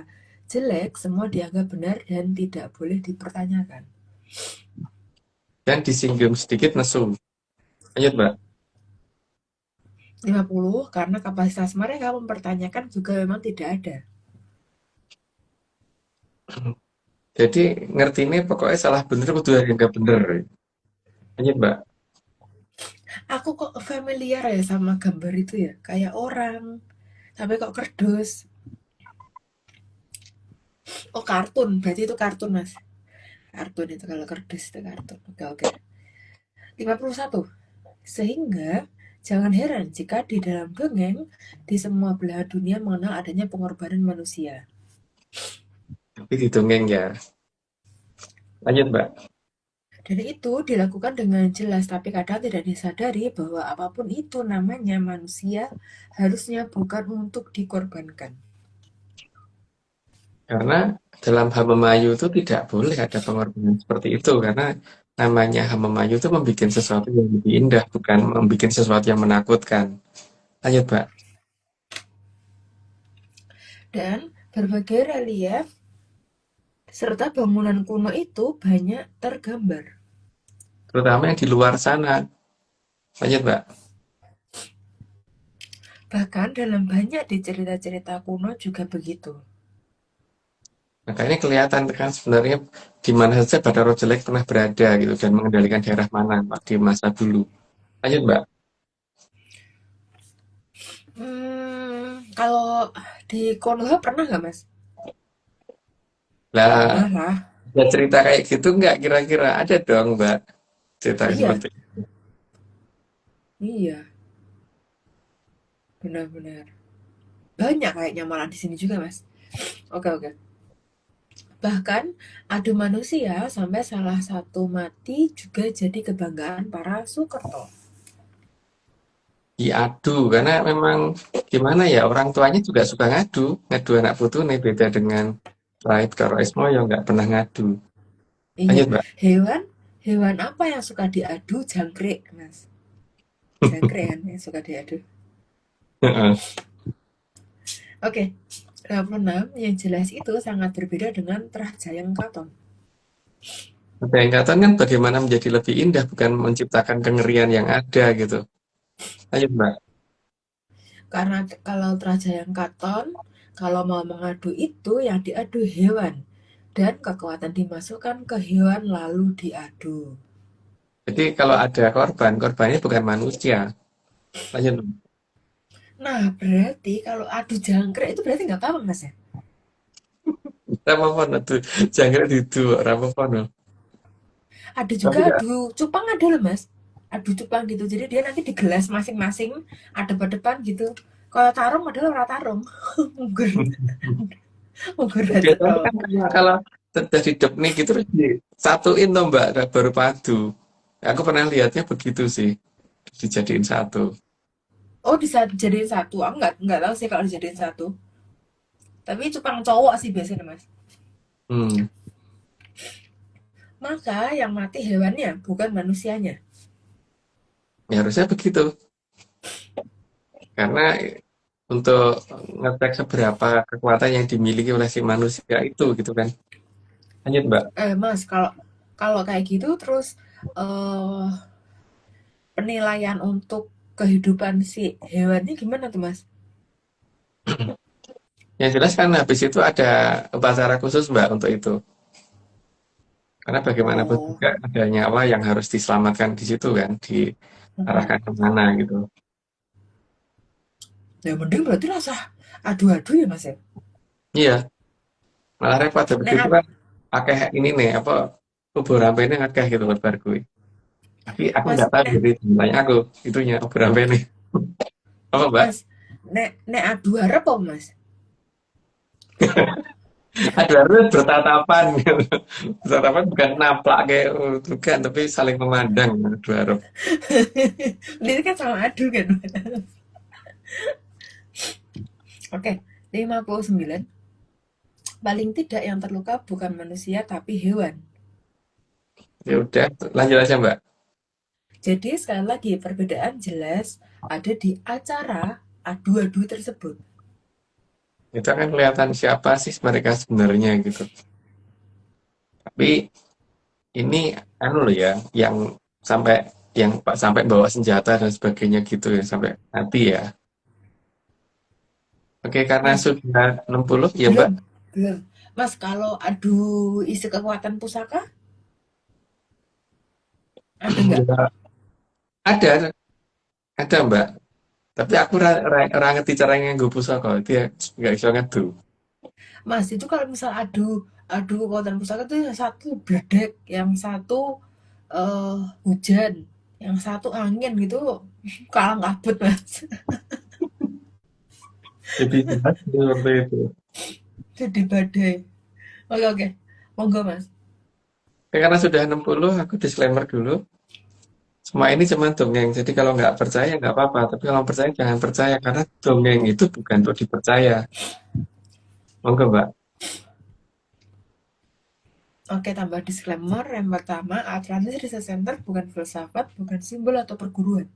jelek, semua dianggap benar dan tidak boleh dipertanyakan. Dan disinggung sedikit nesu. Lanjut, Mbak. 50, karena kapasitas mereka mempertanyakan juga memang tidak ada. Jadi ngerti ini pokoknya salah bener kudu yang nggak bener. Lanjut, Mbak. Aku kok familiar ya sama gambar itu ya. Kayak orang, tapi kok kerdus. Oh, kartun. Berarti itu kartun, Mas. Kartun itu kalau kerdus itu kartun. Oke, oke. 51. Sehingga jangan heran jika di dalam dongeng di semua belahan dunia mengenal adanya pengorbanan manusia. Tapi didongeng ya. Lanjut, Mbak. Dan itu dilakukan dengan jelas, tapi kadang tidak disadari bahwa apapun itu namanya manusia harusnya bukan untuk dikorbankan. Karena dalam Hamemayu itu tidak boleh ada pengorbanan seperti itu. Karena namanya Hamemayu itu membuat sesuatu yang lebih indah, bukan membuat sesuatu yang menakutkan. Lanjut, Mbak. Dan berbagai relief serta bangunan kuno itu banyak tergambar. Terutama yang di luar sana. Lanjut, Mbak. Bahkan dalam banyak di cerita-cerita kuno juga begitu. Makanya kelihatan kan sebenarnya di mana saja Bathara Jelek pernah berada gitu dan mengendalikan daerah mana Pak, di masa dulu. Lanjut, Mbak. Kalau di Konoha pernah nggak, Mas? Lah, Pernah lah. ada cerita kayak gitu nggak kira-kira? Ada dong, Mbak. Cerita Iya, seperti itu. iya, benar-benar. Banyak kayaknya malah di sini juga, Mas. Oke, oke. Bahkan adu manusia sampai salah satu mati juga jadi kebanggaan para Soekerto. Diadu karena memang gimana ya orang tuanya juga suka ngadu, ngadu anak putu nih beda dengan Raid karo Ismoyo nggak pernah ngadu. Iya, Lanjut, Mbak. hewan hewan apa yang suka diadu? Jangkrik, Mas. Jangkrik kan yang suka diadu. Heeh. Oke, 56 yang jelas itu sangat berbeda dengan Trahjayang Katon. Katon kan bagaimana menjadi lebih indah bukan menciptakan kengerian yang ada gitu. Lanjut, Mbak. Karena kalau Trahjayang Katon, kalau mau mengadu itu yang diadu hewan. Dan kekuatan dimasukkan ke hewan lalu diadu. Jadi kalau ada korban, korbannya bukan manusia. Lanjut. Nah, berarti kalau adu jangkrik itu berarti nggak apa-apa, Mas ya? Rapopo tuh, jangan itu rapopo no. Ada Tapi juga ya, adu cupang ada loh, Mas. Adu cupang gitu. Jadi dia nanti di gelas masing-masing ada depan gitu. Kalau tarung adalah orang tarung. Munggur. Munggur aja biasanya tau. kan kalau sudah di depnik gitu terus disatuin tuh Mbak, baru padu. Aku pernah lihatnya begitu sih, dijadiin satu. Oh, dijadiin satu. Aku nggak tahu sih kalau dijadiin satu. Tapi cupang cowok sih biasanya, Mas. Hmm, Maka yang mati hewannya, bukan manusianya. ya harusnya begitu. Karena untuk ngecek seberapa kekuatan yang dimiliki oleh si manusia itu gitu kan. Lanjut, Mbak. Mas, kalau kalau kayak gitu terus eh penilaian untuk kehidupan si hewannya gimana tuh, Mas? Yang jelas kan habis itu ada upacara khusus, Mbak, untuk itu. Karena bagaimanapun Oh, juga ada nyawa yang harus diselamatkan di situ kan, diarahkan kemana gitu. ya mending berarti rasa adu-adu ya, Mas ya. Iya, malah repot habis itu Nek, kan pakai ini nih, apa, ubur ini akeh gitu buat bargui. Tapi aku Mas, nggak tahu nek, jadi tanya aku, itunya ubur ini. Apa, Mbak? Mas, nek adu harap apa, Mas? Ada harus bertatapan gitu. Bertatapan bukan naplak kayak bukan, tapi saling memandang dua harap. Ini kan sama adu kan. Oke, 59. Paling tidak yang terluka bukan manusia tapi hewan. Ya udah, lanjut aja, Mbak. Jadi sekali lagi perbedaan jelas ada di acara adu-adu tersebut. Itu kan kelihatan siapa sih mereka sebenarnya gitu. Tapi ini anu loh ya, yang sampai sampai bawa senjata dan sebagainya gitu ya, sampai mati ya. Oke, karena Mas, sudah 60 ya, Mbak. belum, belum. Mas, kalau adu isi kekuatan pusaka, ada nggak? Ya, ada, Mbak. Tapi aku ra ngerti cara nganggo pusaka, dia nggak iso ngedu. Mas, itu kalau misal adu adu kekuatan pusaka itu yang satu bledek, yang satu hujan, yang satu angin gitu, kalang kabut, Mas. Jadi seperti itu. Jadi badai. Oke, oke. Monggo, Mas. Oke, karena sudah 60, aku disclaimer dulu. Semua ini cuma dongeng, jadi kalau nggak percaya nggak apa-apa. Tapi kalau percaya jangan percaya, karena dongeng itu bukan untuk dipercaya. Monggo, Mbak. Oke, tambah disclaimer. Yang pertama, Atlantis Research Center bukan filsafat, bukan simbol atau perguruan.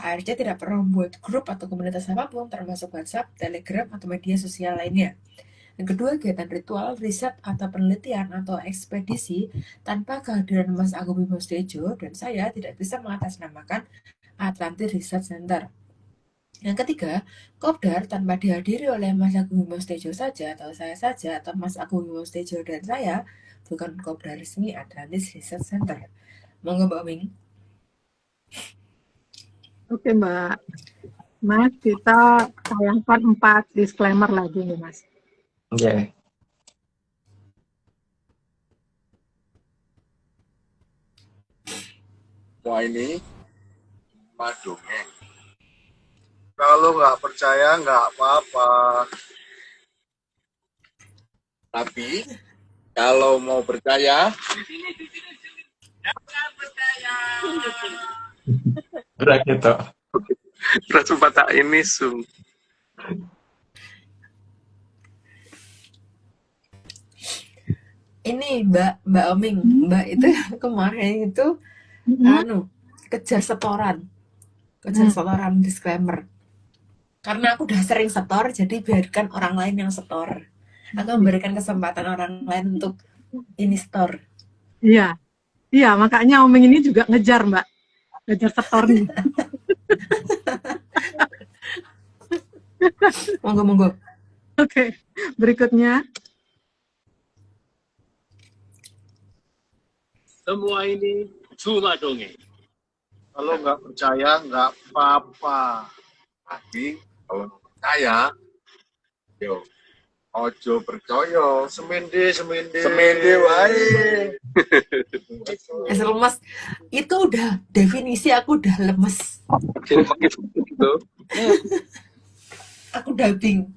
ARC tidak pernah membuat grup atau komunitas apapun, termasuk WhatsApp, Telegram, atau media sosial lainnya. Yang kedua, kegiatan ritual, riset, atau penelitian, atau ekspedisi tanpa kehadiran Mas Agung Bimo Sudiojo dan saya tidak bisa mengatasnamakan Atlantis Research Center. Yang ketiga, Kopdar tanpa dihadiri oleh Mas Agung Bimo Sudiojo saja, atau saya saja, atau Mas Agung Bimo Sudiojo dan saya, bukan Kopdar resmi Atlantis Research Center. Monggo Mbak Ming. Oke, Mbak. Mas, kita sayangkan 4 disclaimer lagi nih, Mas. Oke. Semua ini cuma dongeng. Kalau nggak percaya nggak apa-apa. Tapi kalau mau percaya, Udah gitu. Terus tak ini Zoom. Ini Mbak Oming, Mbak itu kemarin itu anu kejar setoran disclaimer. Karena aku udah sering setor, jadi biarkan orang lain yang setor. Aku memberikan kesempatan orang lain untuk ini store. Iya, iya, makanya Omeng ini juga ngejar, Mbak. Ngejar setornya. Monggo. Oke, berikutnya. Semua ini cuma dongeng. kalau nggak percaya nggak apa-apa. Tapi kalau mau percaya, yo ojo percaya, semende wae. Lemes. Itu udah definisi aku udah lemes. Gitu. Aku udah bingung.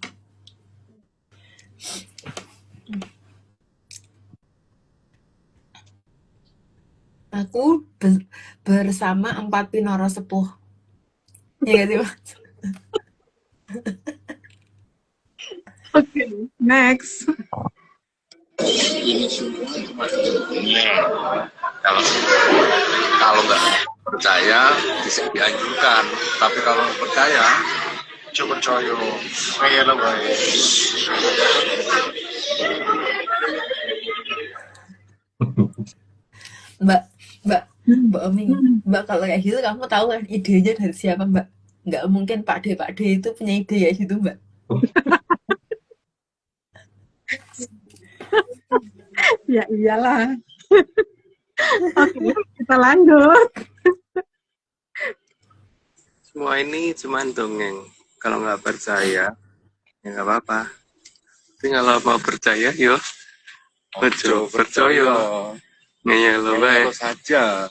Aku bersama 4 pinoro sepuh. Ya gak sih, Mas? Oke, next. Ini semua cuma dongeng. Kalau kalau nggak percaya bisa dianjurkan, tapi kalau percaya coba percaya. Kayak lo guys. Mbak, Mbak Oming, Mbak kalau kayak gitu kamu tahu kan idenya dari siapa, Mbak? Nggak mungkin Pak D itu punya ide kayak gitu, Mbak. Ya iyalah. Oke, kita lanjut. Semua ini cuma dongeng. Kalau nggak percaya, ya nggak apa-apa. Tapi kalau mau percaya, yo, ojo percaya. Ngeyel bae. Saja.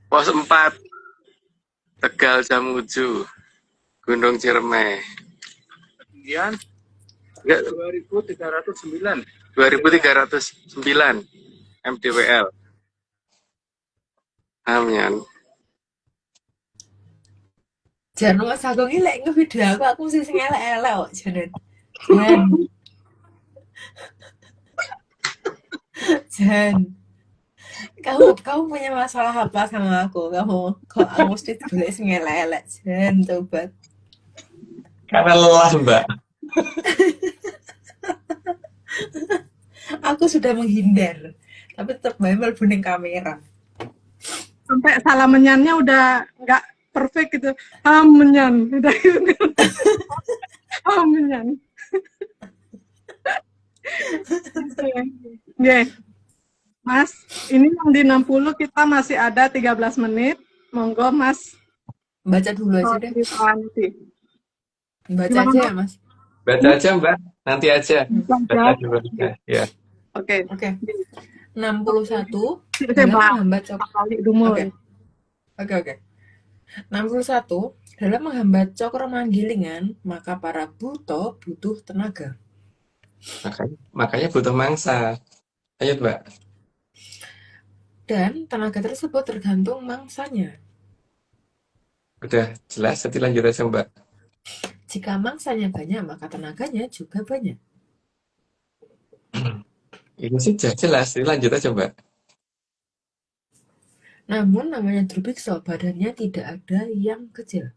Pos 4, Tegal jam 7, Gunung Ciremai. Kemudian Enggak, 2309. 2309 MDWL. Amin. Jangan Mas Agung ini lek ngevideo aku mesti sing elek-elek kok, Jan. Jan. Kamu punya masalah apa sama aku? Kok aku mesti golek sing elek-elek, Jan, tobat. Karena lelah, Mbak. Aku sudah menghindar, tapi tetap bae mlebu ning kamera. Sampai salah menyannya udah nggak perfect gitu. Menyan. Udah gitu. Menyan. Oke. Mas, ini yang di 60 kita masih ada 13 menit. Monggo, Mas. Baca dulu aja deh. Nanti. Baca Gimana, aja Mbak? ya, Mas. Baca aja, Mbak. Nanti aja. Baca dulu aja. Ya. Oke. Oke. 61 Saya dalam bahas menghambat kali dulu. Oke. 61 dalam menghambat cokro manggilingan, maka para buto butuh tenaga. Makanya butuh mangsa. Ayo, Mbak. Dan tenaga tersebut tergantung mangsanya. Udah jelas, nanti lanjut aja, Mbak. Jika mangsanya banyak, maka tenaganya juga banyak. Ini sih jelas, ini lanjut aja, Mbak. Namun namanya Drubikso, badannya tidak ada yang kecil.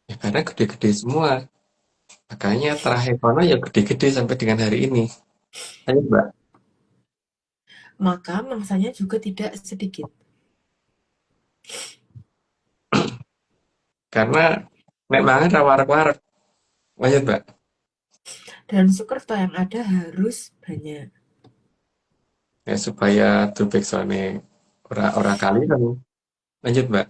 Ya, karena gede-gede semua. Makanya terakhir kono ya gede-gede sampai dengan hari ini. Ayo, Mbak. Maka mangsanya juga tidak sedikit. Karena nek mangan ra wareg-wareg. Lanjut, Mbak. Dan Sukerto yang ada harus banyak. Ya supaya Drubiksoane ora kali kan. Lanjut, Mbak.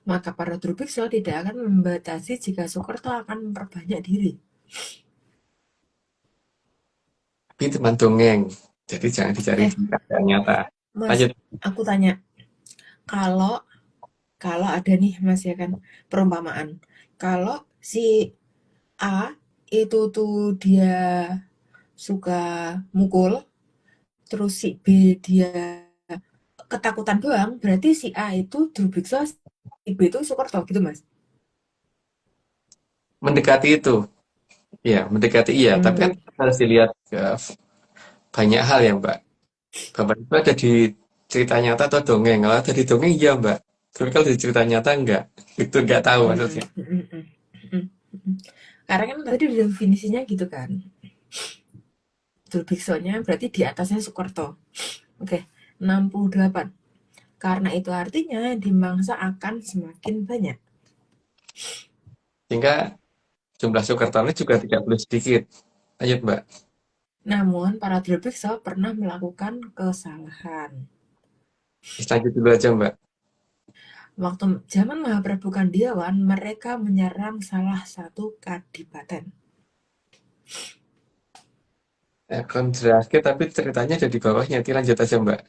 Maka para Drubikso tidak akan membatasi jika Sukerto akan memperbanyak diri. Tapi teman dongeng. Jadi jangan dicari di keadaan nyata. Mas, Lanjut. aku tanya, kalau ada nih Mas ya kan perumpamaan, kalau si A itu tuh dia suka mukul, terus si B dia ketakutan doang, berarti si A itu Drubikso, si B itu Sukerto gitu Mas. Mendekati itu. Ya, mendekati iya. Tapi kan harus dilihat banyak hal ya, Mbak. Gambar itu ada di cerita nyata atau dongeng. Kalau ada di dongeng, iya, Mbak. Tapi kalau di cerita nyata, enggak. Itu enggak tahu maksudnya. Karena kan tadi definisinya gitu kan. Drubiksonya berarti di atasnya Sukerto. Oke, 68. Karena itu artinya di mangsa akan semakin banyak. Sehingga jumlah Sukertone juga tidak boleh sedikit. Lanjut, Mbak. Namun, para Drubikso pernah melakukan kesalahan. Lanjut dulu aja, Mbak. Waktu zaman Mahaprabu Kandiawan, mereka menyerang salah satu kadipaten. Kondrake tapi ceritanya ada di bawahnya. Nanti lanjut aja, Mbak.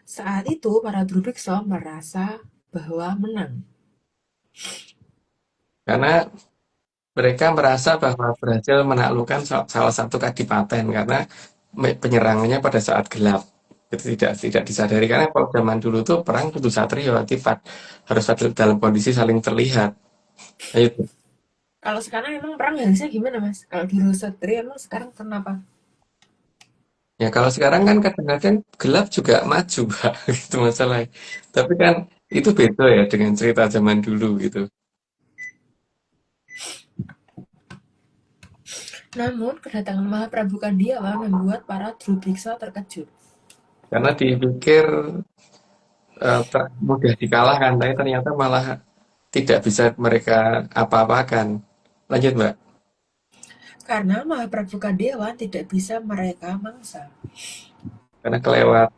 Saat itu, para Drubikso merasa bahwa menang. Karena mereka merasa bahwa berhasil menaklukkan salah satu kadipaten karena penyerangannya pada saat gelap. Itu tidak disadari karena kalau zaman dulu tuh perang kudu satrio tipat harus ada dalam kondisi saling terlihat. Ayo tuh. Kalau sekarang emang perang harusnya gimana, Mas? Kalau dulu Satria emang sekarang kenapa? Ya kalau sekarang kan kadang-kadang gelap juga maju, Pak. Gitu masalahnya. Tapi kan itu beda ya dengan cerita zaman dulu gitu. Namun, kedatangan Mahaprabu Kandiawa membuat para Drubiksa terkejut. Karena dipikir mudah dikalahkan, tapi ternyata malah tidak bisa mereka apa-apakan. Lanjut, Mbak. Karena Mahaprabu Kandiawa tidak bisa mereka mangsa. Karena kelewat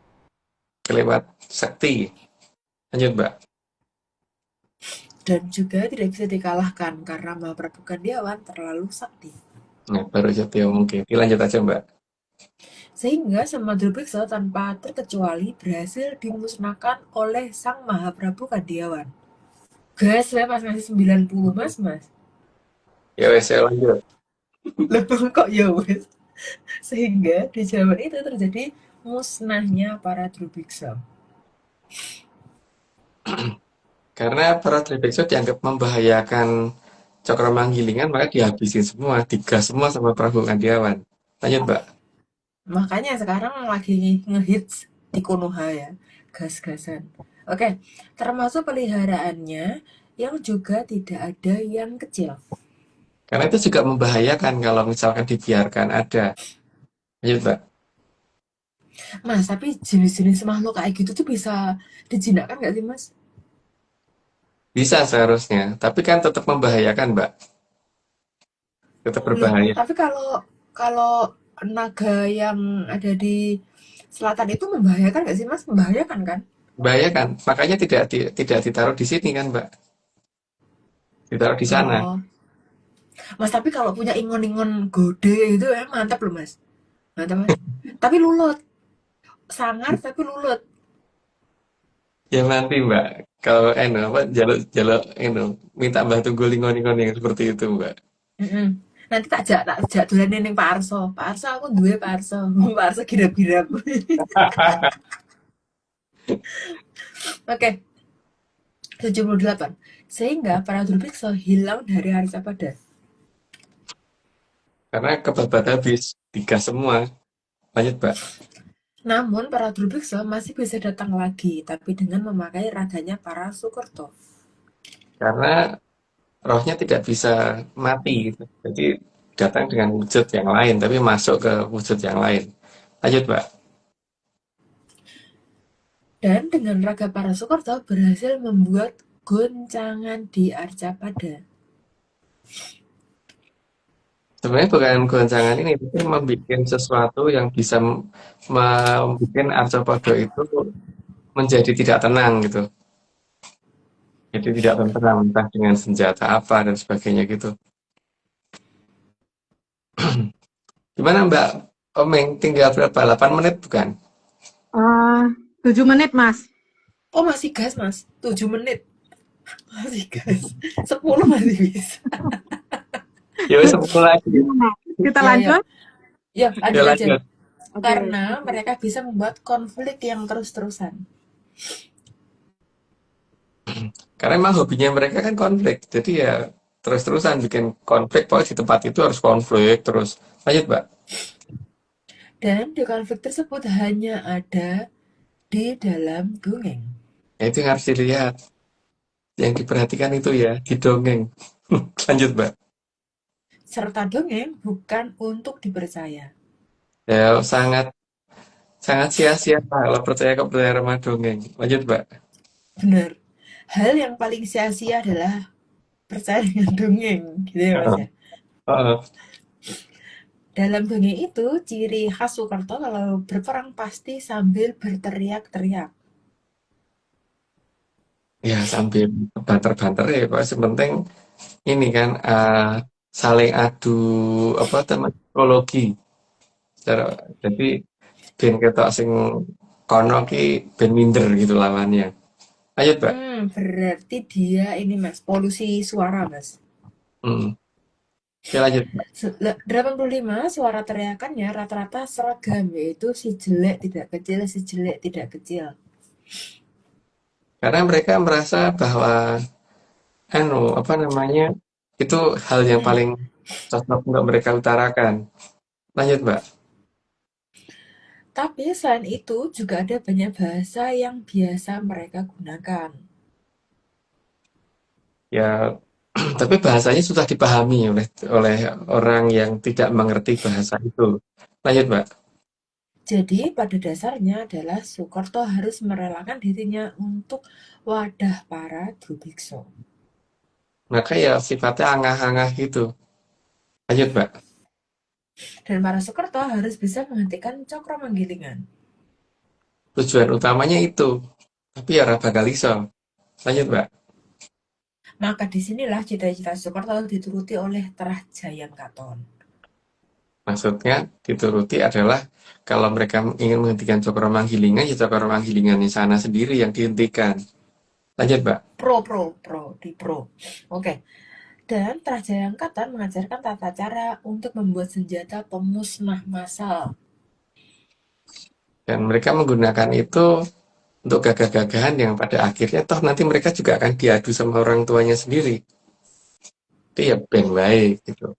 kelewat sakti. Lanjut, Mbak. Dan juga tidak bisa dikalahkan karena Mahaprabu Kandiawan terlalu sakti. Nah, baru Setio mungkin. Lanjut aja, Mbak. Sehingga semua Drubiksa tanpa terkecuali berhasil dimusnahkan oleh Sang Mahaprabu Kandiawan. Gas ya pas ngasih 90, Mas. Ya wes, saya lanjut. Lebih kok ya wes. Sehingga di zaman itu terjadi musnahnya para Drubiksa. Karena para Tribekso dianggap membahayakan Cokro maka dihabisin semua, digas semua sama Prabu Kandiawan. Lanjut, Mbak. Makanya sekarang lagi ngehits di Konoha ya, gas-gasan. Oke, termasuk peliharaannya yang juga tidak ada yang kecil. Karena itu juga membahayakan kalau misalkan dibiarkan ada. Lanjut, Mbak. Mas, tapi jenis-jenis makhluk kayak gitu tuh bisa dijinakkan nggak sih, Mas? Bisa seharusnya, tapi kan tetap membahayakan, Mbak. Tetap Loh, berbahaya. tapi kalau kalau naga yang ada di selatan itu membahayakan nggak sih, Mas? Membahayakan kan? Membahayakan. Makanya tidak ditaruh di sini kan, Mbak. Ditaruh di sana. Oh, Mas, tapi kalau punya ingon-ingon gede itu mantap loh, Mas. Mantap, Mas. Tapi lulut, sangar tapi lulut. Ya nanti, Mbak. Kalau apa jaluk minta bantu guling-guling yang seperti itu, Mbak. Mm-mm. Nanti tak jak dolanin ning Pak Arso. Pak Arso aku duwe Pak Arso. Pak Arso girap-girap. Oke, 78. Sehingga para Durpiksa hilang dari Arcapada. Karena kebabat habis, digas semua. Lanjut, Mbak. Namun para Durpiksa masih bisa datang lagi, tapi dengan memakai raganya para Sukerto. Karena rohnya tidak bisa mati gitu. Jadi datang dengan wujud yang lain, tapi masuk ke wujud yang lain. Lanjut, Mbak. Dan dengan raga para Sukerto berhasil membuat goncangan di Arcapada. Sebenarnya bukan goncangan ini, tapi membuat sesuatu yang bisa membuat Arcapada itu menjadi tidak tenang gitu. Jadi tidak tenang entah dengan senjata apa dan sebagainya gitu. Gimana Mbak Omeng, tinggal berapa? 8 menit bukan? 7 menit, Mas. Oh masih gas, Mas. 7 menit. Masih gas. 10 masih bisa. Ya wes 10 lagi. Kita Ya, lanjut. Ya, Ya lanjut aja. lanjut. Oke. Karena mereka bisa membuat konflik yang terus-terusan. Karena emang hobinya mereka kan konflik. Jadi ya terus-terusan bikin konflik. Pokoknya di tempat itu harus konflik terus. Lanjut, Mbak. Dan di konflik tersebut hanya ada di dalam dongeng. Ya, itu yang harus dilihat. Yang diperhatikan itu ya, di dongeng. Lanjut, Mbak. Serta dongeng bukan untuk dipercaya. Ya, sangat sangat sia-sia kalau percaya sama dongeng. Lanjut, Mbak. Benar. Hal yang paling sia-sia adalah percaya dengan dongeng. Gitu ya, Mas ya. Heeh. Dalam dongeng itu, ciri khas Soekarto kalau berperang pasti sambil berteriak-teriak. Ya, sambil banter-banter ya, Pak. Sepenting ini kan saling adu apa teman psikologi. Jadi ben ketok sing kono ki ben minder gitu lawannya. Ayo, Mbak. Berarti dia ini Mas, polusi suara Mas. Hmm. Oke, lanjut, Mbak. 85 suara teriakannya rata-rata seragam, yaitu si jelek tidak kecil, si jelek tidak kecil. Karena mereka merasa bahwa apa namanya, itu hal yang paling cocok untuk mereka utarakan. Lanjut, Mbak. Tapi selain itu juga ada banyak bahasa yang biasa mereka gunakan. Ya, tapi bahasanya sudah dipahami oleh orang yang tidak mengerti bahasa itu. Lanjut, Mbak. Jadi pada dasarnya adalah Soekarto harus merelakan dirinya untuk wadah para Drubikso. Maka ya sifatnya angah-angah gitu. Lanjut, Mbak. Dan para Soekarto harus bisa menghentikan Cokro Manggilingan. Tujuan utamanya itu. Tapi ya ora bakal iso. Lanjut, Mbak. Maka disinilah cita-cita Soekarto dituruti oleh Terah Jayang Katon. Maksudnya dituruti adalah kalau mereka ingin menghentikan Cokro Manggilingan, ya Cokro Manggilingan di sana sendiri yang dihentikan. Lanjut, Mbak. Di pro. Oke. Dan Terah Jayang Katon mengajarkan tata cara untuk membuat senjata pemusnah massal. Dan mereka menggunakan itu untuk gagah-gagahan yang pada akhirnya toh nanti mereka juga akan diadu sama orang tuanya sendiri. Itu ya ben baik gitu.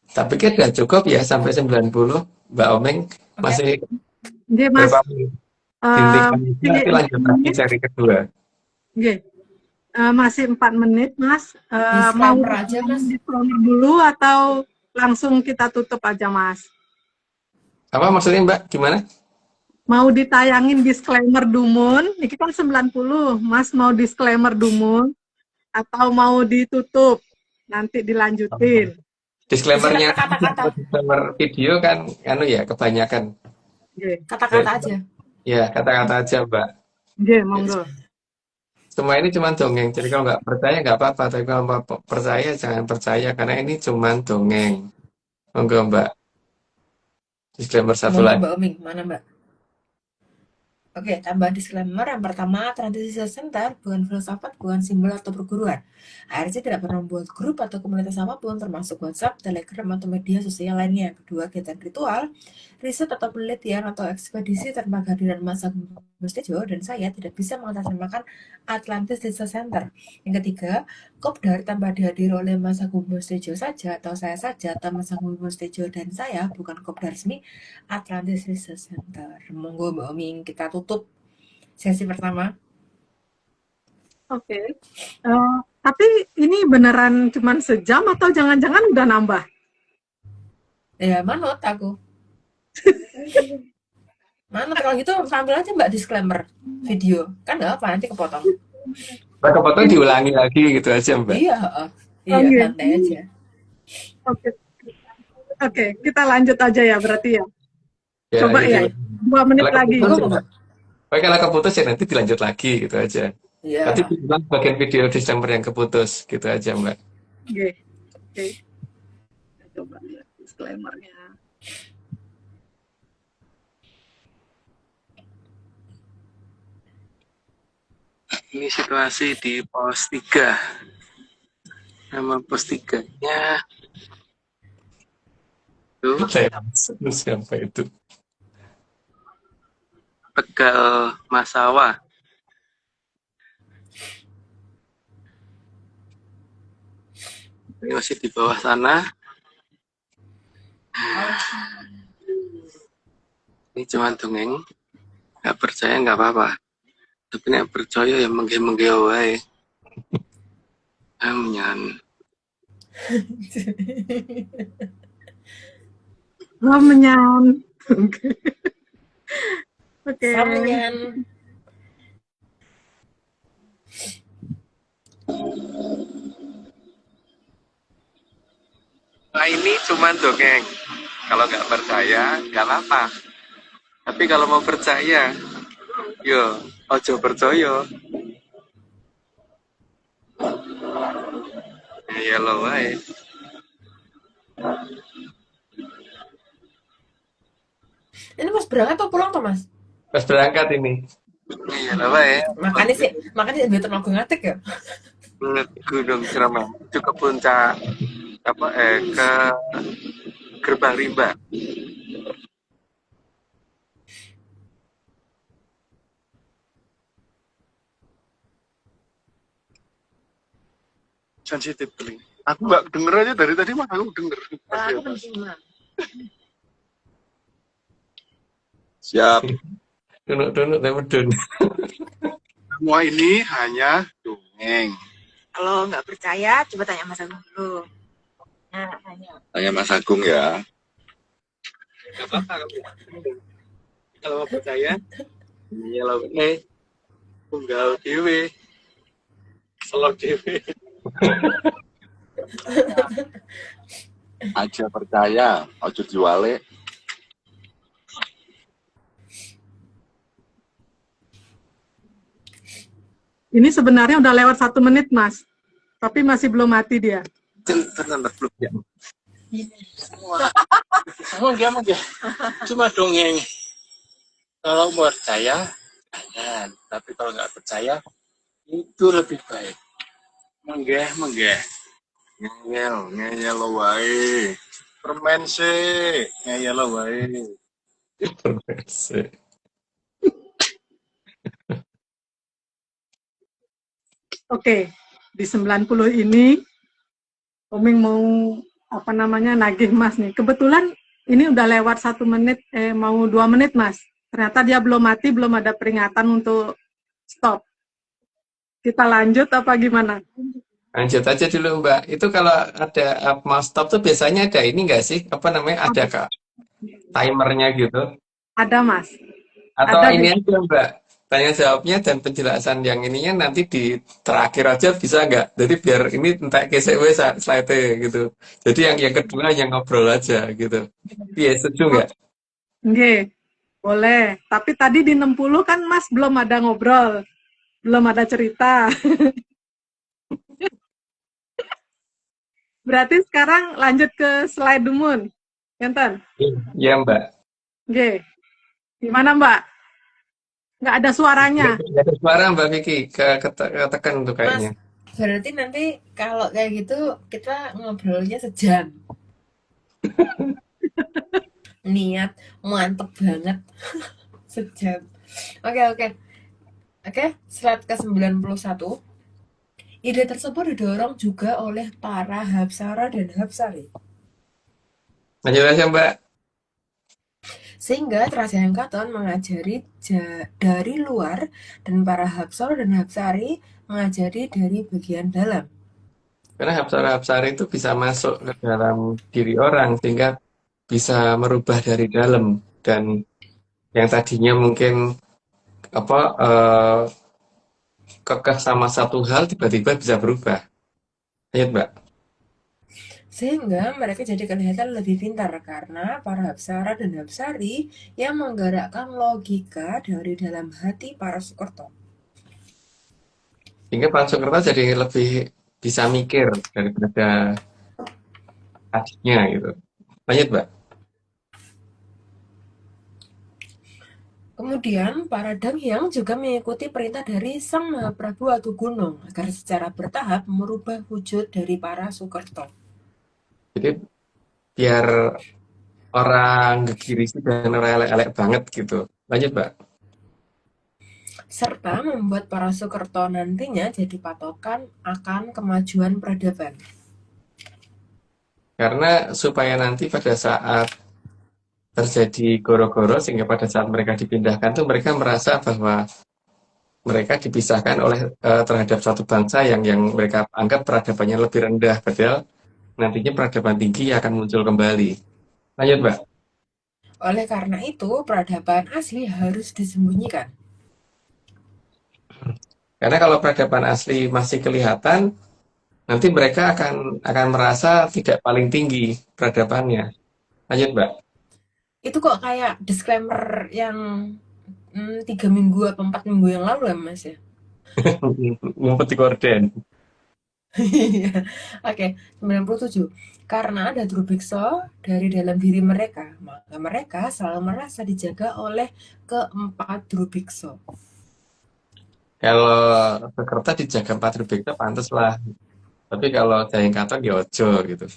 Tapi kan udah cukup ya sampai 90, Mbak Omeng Oke. masih Oke, Mas. berapa menit? Dihentikan aja, nanti lanjut lagi seri kedua. Oke. Masih 4 menit, Mas. Mau Disclaimer aja, Mas. disclaimer dulu atau langsung kita tutup aja, Mas? Apa maksudnya, Mbak? Gimana? Mau ditayangin disclaimer Dumun, ini kan 90, Mas mau disclaimer Dumun, atau mau ditutup, nanti dilanjutin. Disclaimer-nya, Isilah kata-kata. disclaimer video kan, ya kebanyakan. Oke, Kata-kata aja. Ya, kata-kata aja, Mbak. oke, monggo. Semua ini cuma dongeng, jadi kalau nggak percaya nggak apa-apa, tapi kalau percaya jangan percaya, karena ini cuma dongeng. Monggo, Mbak. Disclaimer satu Monggo lagi. Mbak Oming, mana Mbak? Oke, tambah disclaimer yang pertama, Transisi Center bukan filsafat, bukan simbol atau perguruan. ARC tidak pernah membuat grup atau komunitas apapun, termasuk WhatsApp, Telegram, atau media sosial lainnya. Kedua, kegiatan ritual, riset atau penelitian atau ekspedisi tanpa kehadiran Mas Agung Mustijo dan saya tidak bisa mengatasnamakan Atlantis Research Center. Yang ketiga, Kopdar tanpa dihadiri oleh Mas Agung Mustijo saja atau saya saja atau Mas Agung Mustijo dan saya bukan Kopdar resmi Atlantis Research Center. Monggo Mbak Oming, kita tutup sesi pertama. Oke. Tapi ini beneran cuma sejam atau jangan-jangan udah nambah? Ya, manut aku. Manut, kalau gitu tampil aja Mbak disclaimer video. Kan nggak apa, nanti kepotong. Mbak kepotong diulangi lagi gitu aja, Mbak. Iya, iya, Oke. santai aja. Oke, kita lanjut aja ya berarti ya. Ya, Coba gitu. ya, 2 menit Kalau lagi. keputus, Monggo, Mbak. Oke, kalau keputus ya nanti dilanjut lagi gitu aja. Iya. Nanti bilang bagian video Desember yang keputus gitu aja, Mbak. Oke. Coba lihat disclaimer-nya. Ini situasi di pos 3. Nama pos 3-nya itu siapa itu? Tegal Masawa. Ini masih di bawah sana. Ini cuma dongeng. Nggak percaya nggak apa-apa. Tapi nek percaya ya mengge-mengge wae. Amnyan. Ramenyan. Oke. Samenyan. Nah ini cuma dongeng. Kalau nggak percaya nggak apa-apa. Tapi kalau mau percaya, yo ojo percaya. Ya lo wae. Ini Mas berangkat atau pulang tuh Mas? Pas berangkat ini. Iya lo wae. Makanya sih biar tenaga ngatik ya. Gunung Keramat, cukup puncak. ke Gerbang Rimba. Sensitif teling. Aku nggak denger aja dari tadi mah aku denger. Aku penciuman. Siap. Tunuk-tunuk tapi medun. Semua ini hanya dongeng. Kalau nggak percaya, coba tanya Mas Agung dulu. Nah, tanya. Tanya Mas Agung ya. Gak apa-apa kalau mau percaya. Iya lo, tunggal dewe, selok dewe. Aja percaya, ojo diwale. Ini sebenarnya udah lewat 1 menit, Mas. Tapi masih belum mati dia. Tenang, belum ya. Emang dia cuma dongeng. Kalau mau percaya, jangan. Tapi kalau nggak percaya, itu lebih baik. Menggeh. Ngeyel lo wae. Permen sih, ngeyel lo wae. Permese. Oke, di 90 ini Oming mau nagih Mas nih. Kebetulan ini udah lewat 1 menit, mau 2 menit Mas. Ternyata dia belum mati, belum ada peringatan untuk stop. Kita lanjut apa gimana? Lanjut aja dulu Mbak. Itu kalau ada mau stop tuh biasanya ada ini nggak sih? Apa namanya? Ada timernya gitu? Ada Mas. Atau Ada ini aja Mbak, tanya jawabnya dan penjelasan yang ininya nanti di terakhir aja bisa nggak? Jadi biar ini entek kesek wes slide gitu. Jadi yang kedua yang ngobrol aja gitu. Iya, setuju nggak? Nggih, boleh. Tapi tadi di 60 kan Mas belum ada ngobrol, belum ada cerita. Berarti sekarang lanjut ke slide Dumun. Enten? Iya Mbak. Nggih. Gimana Mbak? Nggak ada suaranya. Nggak ada suara Mbak Vicky, ketekan tuh Mas, kayaknya. berarti nanti kalau kayak gitu kita ngobrolnya sejam. Niat mantep banget. Sejam. Oke. Slide ke-91. Ide tersebut didorong juga oleh para Hapsara dan Hapsari. Lanjut aja Mbak. Sehingga Trajang Katon mengajari dari luar dan para Hapsara dan Hapsari mengajari dari bagian dalam. Karena hapsara-hapsari itu bisa masuk ke dalam diri orang sehingga bisa merubah dari dalam, dan yang tadinya mungkin kekeh sama satu hal tiba-tiba bisa berubah. Lanjut Mbak. Sehingga mereka jadi kelihatan lebih pintar karena para Hapsara dan Hapsari yang menggerakkan logika dari dalam hati para Sukerto. Sehingga Pak Soekerto jadi lebih bisa mikir daripada adiknya gitu. Lanjut Mbak. Kemudian, para Danghyang juga mengikuti perintah dari Sang Mahaprabu Atugunung agar secara bertahap merubah wujud dari para Sukerto. Jadi biar orang gegirisi dan orang elek-elek banget gitu. Lanjut Mbak. Serta membuat para Sukerto nantinya jadi patokan akan kemajuan peradaban. Karena supaya nanti pada saat terjadi goro-goro sehingga pada saat mereka dipindahkan tuh mereka merasa bahwa mereka dipisahkan oleh terhadap satu bangsa yang mereka anggap peradabannya lebih rendah, padahal nantinya peradaban tinggi akan muncul kembali. Lanjut Mbak. Oleh karena itu, peradaban asli harus disembunyikan. Karena kalau peradaban asli masih kelihatan, nanti mereka akan merasa tidak paling tinggi peradabannya. Lanjut Mbak. Itu kok kayak disclaimer yang 3 minggu atau 4 minggu yang lalu ya Mas ya? Ngumpet di gorden. Oke, 97. Karena ada Drubiksa dari dalam diri mereka, maka mereka selalu merasa dijaga oleh keempat Drubiksa. Kalau Jakarta dijaga 4 rubik itu pantas lah. Tapi kalau Jayeng Katon ya ojo gitu.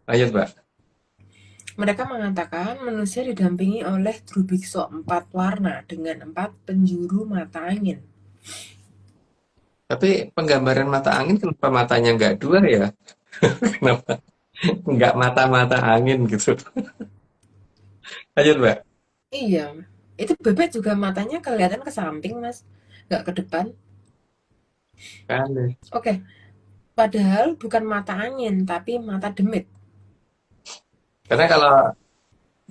Lanjut, Mbak. Mereka mengatakan manusia didampingi oleh Drubikso 4 warna dengan 4 penjuru mata angin. Tapi penggambaran mata angin kenapa matanya nggak dua ya? Kenapa nggak mata-mata angin gitu? Lanjut, Mbak. Iya, itu bebek juga matanya kelihatan ke samping, Mas, nggak ke depan. Kan, Oke, padahal bukan mata angin, tapi mata demit. karena kalau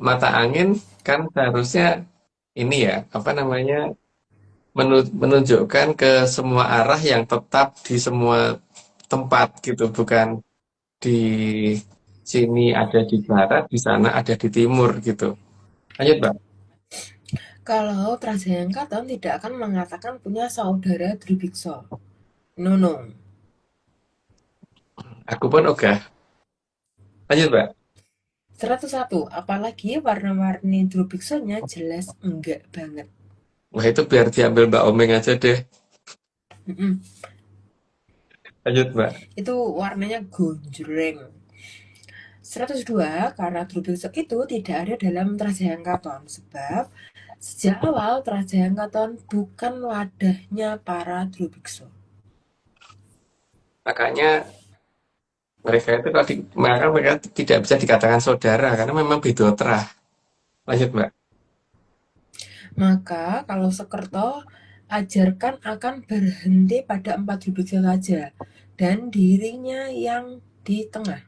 mata angin kan seharusnya ini ya, apa namanya, menunjukkan ke semua arah yang tetap di semua tempat gitu, bukan di sini ada di barat, di sana ada di timur gitu. Lanjut, Mbak. Kalau Trajengkaton tidak akan mengatakan punya saudara Drubikso. No, no. Aku pun ogah. Lanjut, Mbak. 101, apalagi warna-warni Drubiksonya jelas enggak banget. Wah, itu biar diambil Mbak Omeng aja deh. Mm-mm. Lanjut, Mbak. Itu warnanya gonjreng. 102, karena Drubikso itu tidak ada dalam Trajengkaton. Sebab sejak awal Trajengkaton bukan wadahnya para Drubikso. Makanya mereka itu kalau maka mereka tidak bisa dikatakan saudara karena memang beda terah. Lanjut, Mbak. Maka kalau Sekerto ajarkan akan berhenti pada 4 Drubikso saja dan dirinya yang di tengah.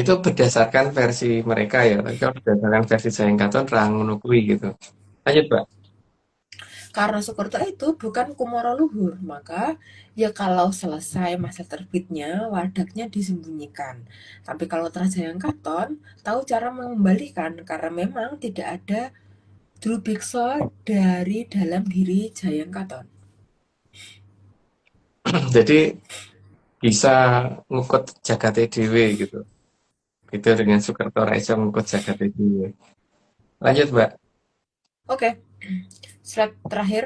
Itu berdasarkan versi mereka ya, tapi kalau berdasarkan versi Sayangkaton Rangono kuwi gitu. Lanjut, Mbak. Karena Soekerto itu bukan Kumoro Luhur, maka ya kalau selesai masa terbitnya, wadaknya disembunyikan. Tapi kalau Trajayangkaton tahu cara mengembalikan karena memang tidak ada Drubikso dari dalam diri Jayangkaton. Jadi bisa ngukut jagate dhewe gitu. Itu dengan Sukerto ra iso ngukut jagate dhewe. Lanjut, Mbak. Oke, slide terakhir,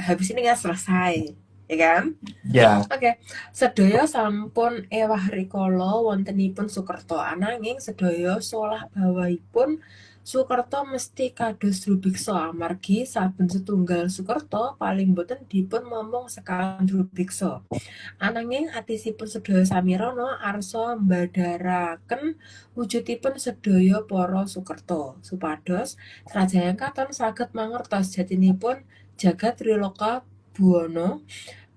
habis ini ya selesai, ya kan? Ya, Oke, sedaya sampun ewah rikala wontenipun Soekerto ananging sedaya solah bawahipun Soekerto mesti kados Drubikso amargi saben setunggal Soekerto paling boten dipun momong sekawan Drubikso. Ananging atisipun sedaya samirana arsa mbadharaken wujudipun sedaya para Soekerto supados Trajayangkaton saged mangertos jatinipun jagat Triloka Buwana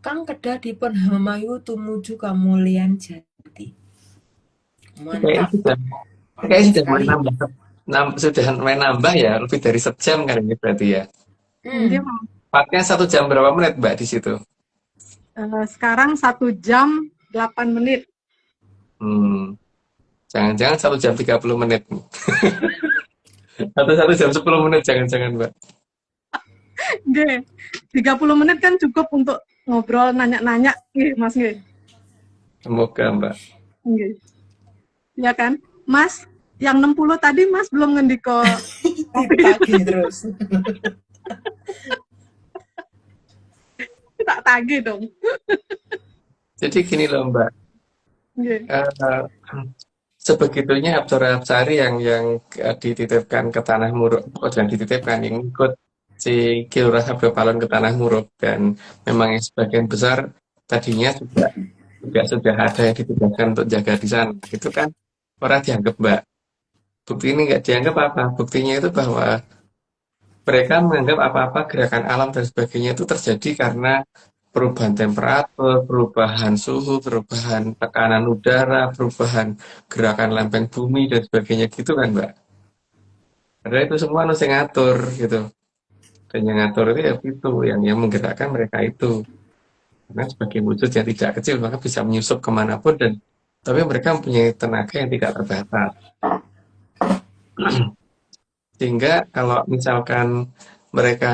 kang kedah dipun hamayu tumuju kamulyan jati. kayaknya Mantap, sudah kayaknya mantap sudah mulai sekali. nambah, sudah mulai nambah ya, lebih dari sejam kan ini berarti ya. Dia Hmm, Partnya 1 jam berapa menit, Mbak, di situ? sekarang 1 jam 8 menit. Hmm, jangan-jangan 1 jam 30 menit. Atau 1 jam 10 menit, jangan-jangan, Mbak. Nggih. 30 menit kan cukup untuk ngobrol nanya-nanya nggih, Mas nggih. Semoga, Mbak. Nggih. Ya kan? Mas, yang 60 tadi Mas belum ngendiko ditagih terus. tak tagih dong. Jadi gini loh, Mbak. Nggih. Eh, sebegitunya Abdurrahman Absari yang dititipkan ke Tanah Muruk, oh jangan dititipkan, yang ikut si Kilurah Sabdo Palon ke Tanah Muruk, dan memang yang sebagian besar tadinya juga sudah ada yang ditugaskan untuk jaga di sana. Itu kan orang dianggap, Mbak. Bukti ini nggak dianggap apa? Buktinya itu bahwa mereka menganggap apa-apa gerakan alam dan sebagainya itu terjadi karena perubahan temperatur, perubahan suhu, perubahan tekanan udara, perubahan gerakan lempeng bumi dan sebagainya gitu kan, Mbak. Padahal itu semua harus yang ngatur gitu. Dan yang ngatur itu ya itu yang menggerakkan mereka itu. Karena sebagai wujud yang tidak kecil maka bisa menyusup kemanapun, dan tapi mereka mempunyai tenaga yang tidak terbatas. Sehingga kalau misalkan mereka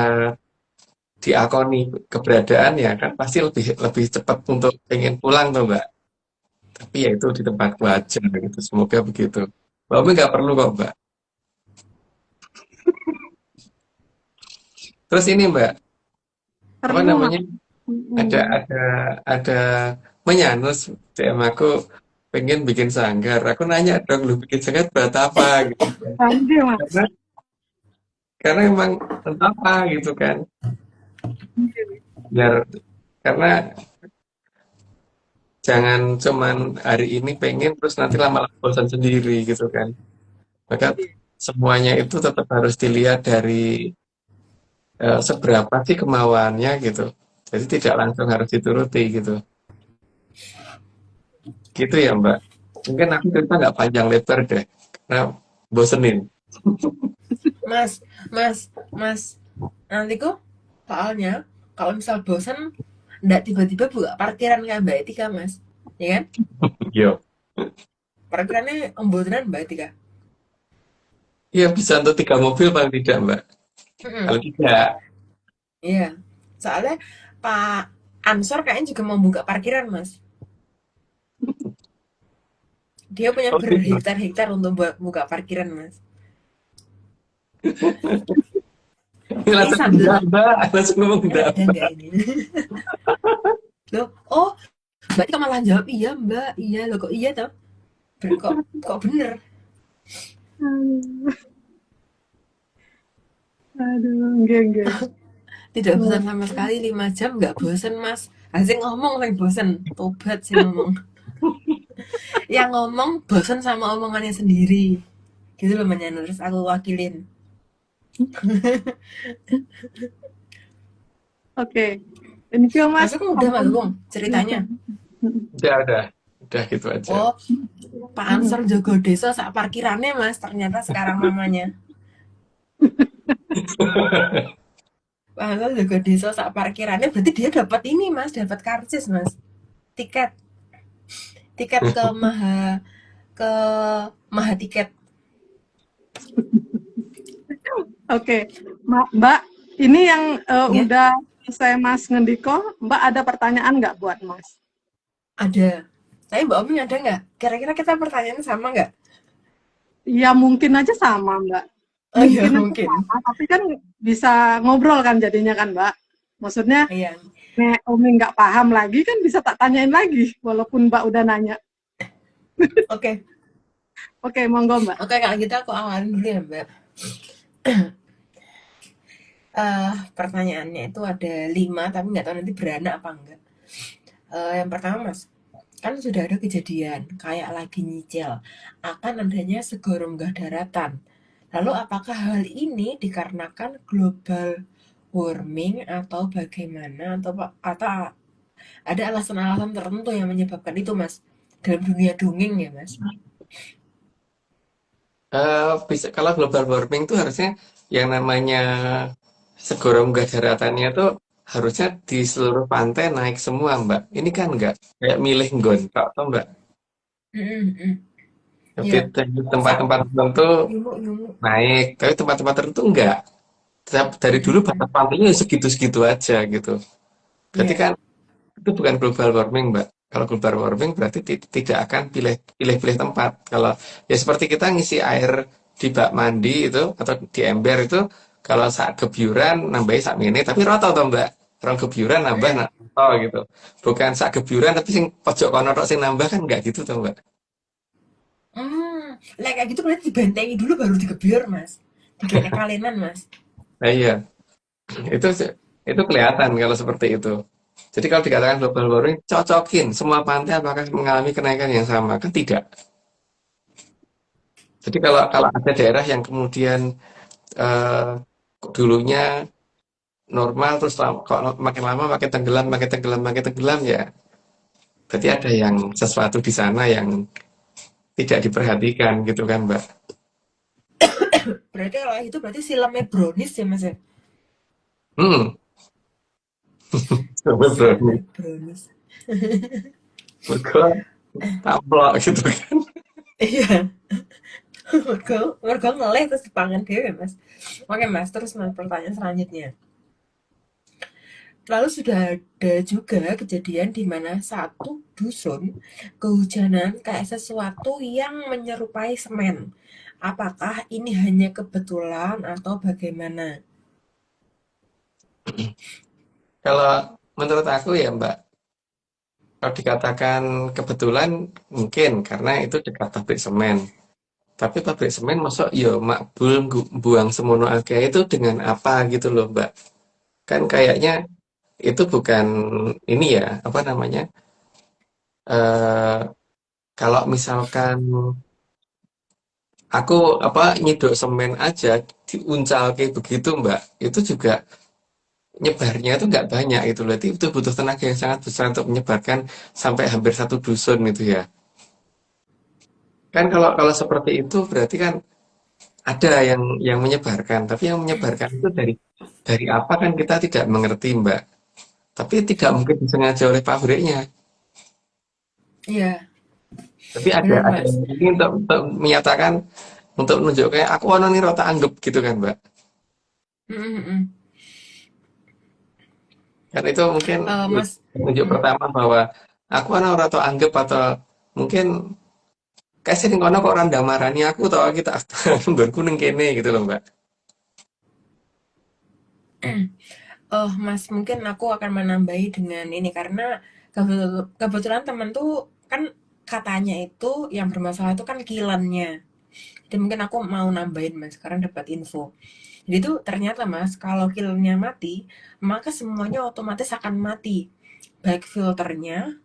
diakoni keberadaan ya kan pasti lebih lebih cepat untuk pengen pulang tuh, Mbak. Tapi ya itu di tempatku aja gitu. Semoga begitu. Mbak Umi nggak perlu kok, Mbak. Terus ini, Mbak, apa Perlu Mas. namanya? Ada ada menyanus DM aku, pengen bikin sanggar. Aku nanya dong, lu bikin sanggar buat apa gitu kan. Anjir, Mas. Karena emang entah apa gitu kan. Biar karena jangan cuman hari ini pengen terus nanti lama-lama bosan sendiri gitu kan. Maka semuanya itu tetap harus dilihat dari seberapa sih kemauannya gitu. Jadi tidak langsung harus dituruti gitu. Gitu ya Mbak. Mungkin aku cerita nggak panjang lebar deh, karena bosenin. Mas, mas, mas, nanti kok soalnya kalau misal bosan nggak tiba-tiba buka parkiran kayak Mbak Etika, Mas, ya kan? Yo. Parkirannya embuturan Mbak Etika. Iya bisa untuk 3 mobil paling tidak Mbak. Mm-mm. Kalau tidak, Iya, soalnya Pak Ansor kayaknya juga mau buka parkiran, Mas. Dia punya oh gitu. berhektar-hektar untuk buka parkiran, Mas. Ini Ini langsung sambil enggak Mbak, langsung ngomong enggak. ada nggak ini? Loh, oh, Mbak Tika malah jawab iya, Mbak. Iya, loh kok iya toh? Kok bener? Aduh, enggak. Tidak bosan sama sekali 5 jam nggak bosan, Mas. Asing ngomong lagi bosan. Tobat sih ngomong. Yang ngomong bosan sama omongannya sendiri. Gitu loh Manyan, terus aku wakilin. Oke. Thank you, Mas. Mas aku udah Mas Bung ceritanya. Udah gitu aja. Oh, Pak Ansor jago desa sak parkirannya Mas. Ternyata sekarang namanya. Pak Ansor jago desa sak parkirannya. Berarti dia dapat ini Mas, dapat karcis Mas. Tiket, tiket ke Maha Tiket. Oke, Mbak, ini yang Ya, udah saya Mas Ngendiko, Mbak ada pertanyaan nggak buat Mas? ada. Tapi Mbak Oming ada nggak? Kira-kira kita pertanyaannya sama nggak? Ya mungkin aja sama, Mbak. Oh iya Mungkin aja mungkin. sama, tapi kan bisa ngobrol kan jadinya kan, Mbak. Maksudnya, Iya. Nek Umi nggak paham lagi kan bisa tak tanyain lagi, walaupun Mbak udah nanya. Oke. Oke, monggo Mbak. Oke kalau gitu aku awalin dulu ya Mbak. Pertanyaannya itu ada 5 tapi nggak tahu nanti beranak apa enggak. Yang pertama Mas, kan sudah ada kejadian kayak lagi nyicil akan adanya segorong gas daratan. Lalu apakah hal ini dikarenakan global warming atau bagaimana atau ada alasan-alasan tertentu yang menyebabkan itu Mas dalam dunia dongeng ya Mas? Bisa kalau global warming itu harusnya yang namanya segorong gas daratannya itu harusnya di seluruh pantai naik semua, Mbak. Ini kan enggak kayak milih nggon, tau Mbak. Tapi Iya. di tempat-tempat tertentu Nyumuk-nyumuk. naik, tapi tempat-tempat tertentu enggak. Dari dulu batas pantainya ya segitu-segitu aja gitu. Berarti Iya. kan itu bukan global warming, Mbak. Kalau global warming berarti tidak akan pilih-pilih tempat. Kalau ya seperti kita ngisi air di bak mandi itu atau di ember itu, kalau saat gebyuran nambahin sak mini, tapi roto toh, Mbak. Orang gebyuran nambah Mm. roto gitu. Bukan saat gebyuran tapi sing pojok kono tok sing nambah kan enggak gitu toh, Mbak. Lah kayak gitu berarti dibentengi dulu baru digebyur Mas. Dikene kalenan Mas. Nah iya, itu itu kelihatan kalau seperti itu. Jadi kalau dikatakan global warming, cocokin semua pantai apakah mengalami kenaikan yang sama? Kan tidak. Jadi kalau kalau ada daerah yang kemudian eh, dulunya normal terus kok makin lama makin tenggelam, makin tenggelam, makin tenggelam ya. Berarti ada yang sesuatu di sana yang tidak diperhatikan gitu kan, Mbak. Berarti kalau itu berarti silamnya brownies ya Mas ya? Hmm, coba brownies. Silamnya brownies. Mergo taplok gitu kan. Iya. Mergo ngeleh terus dipangan dhewe Mas. Oke Mas, terus Mas pertanyaan selanjutnya. Lalu sudah ada juga kejadian di mana satu dusun kehujanan kayak sesuatu yang menyerupai semen. Apakah ini hanya kebetulan atau bagaimana? Kalau menurut aku ya, Mbak, Kalau dikatakan kebetulan mungkin karena itu dekat pabrik semen. Tapi pabrik semen masuk yo makbul buang semono akeh itu dengan apa gitu loh, Mbak. Kan kayaknya itu bukan ini ya, apa namanya? eh Kalau misalkan aku apa nyedok semen aja diuncal kayak begitu, Mbak. Itu juga nyebarnya itu nggak banyak itu loh. Itu butuh tenaga yang sangat besar untuk menyebarkan sampai hampir satu dusun itu ya. Kan kalau kalau seperti itu berarti kan ada yang menyebarkan, tapi yang menyebarkan itu dari apa kan kita tidak mengerti, Mbak. Tapi tidak mungkin disengaja oleh pabriknya. Iya, Tapi benar ada Mas. yang ini untuk menyatakan untuk menunjukkan aku ono nih rota anggap gitu kan, Mbak. Mm-mm-mm. Kan itu mungkin Mas, tunjuk mm, pertama bahwa aku ono rota anggap atau mungkin kayak sih kono kok orang marani aku tau kita nggonku ning kene gitu loh, Mbak. Mas, mungkin aku akan menambahi dengan ini karena kebetulan temen tuh kan katanya itu yang bermasalah itu kan kilannya. Jadi mungkin aku mau nambahin Mas, sekarang dapat info. Jadi tuh ternyata Mas, kalau kilannya mati, maka semuanya otomatis akan mati. Baik filternya,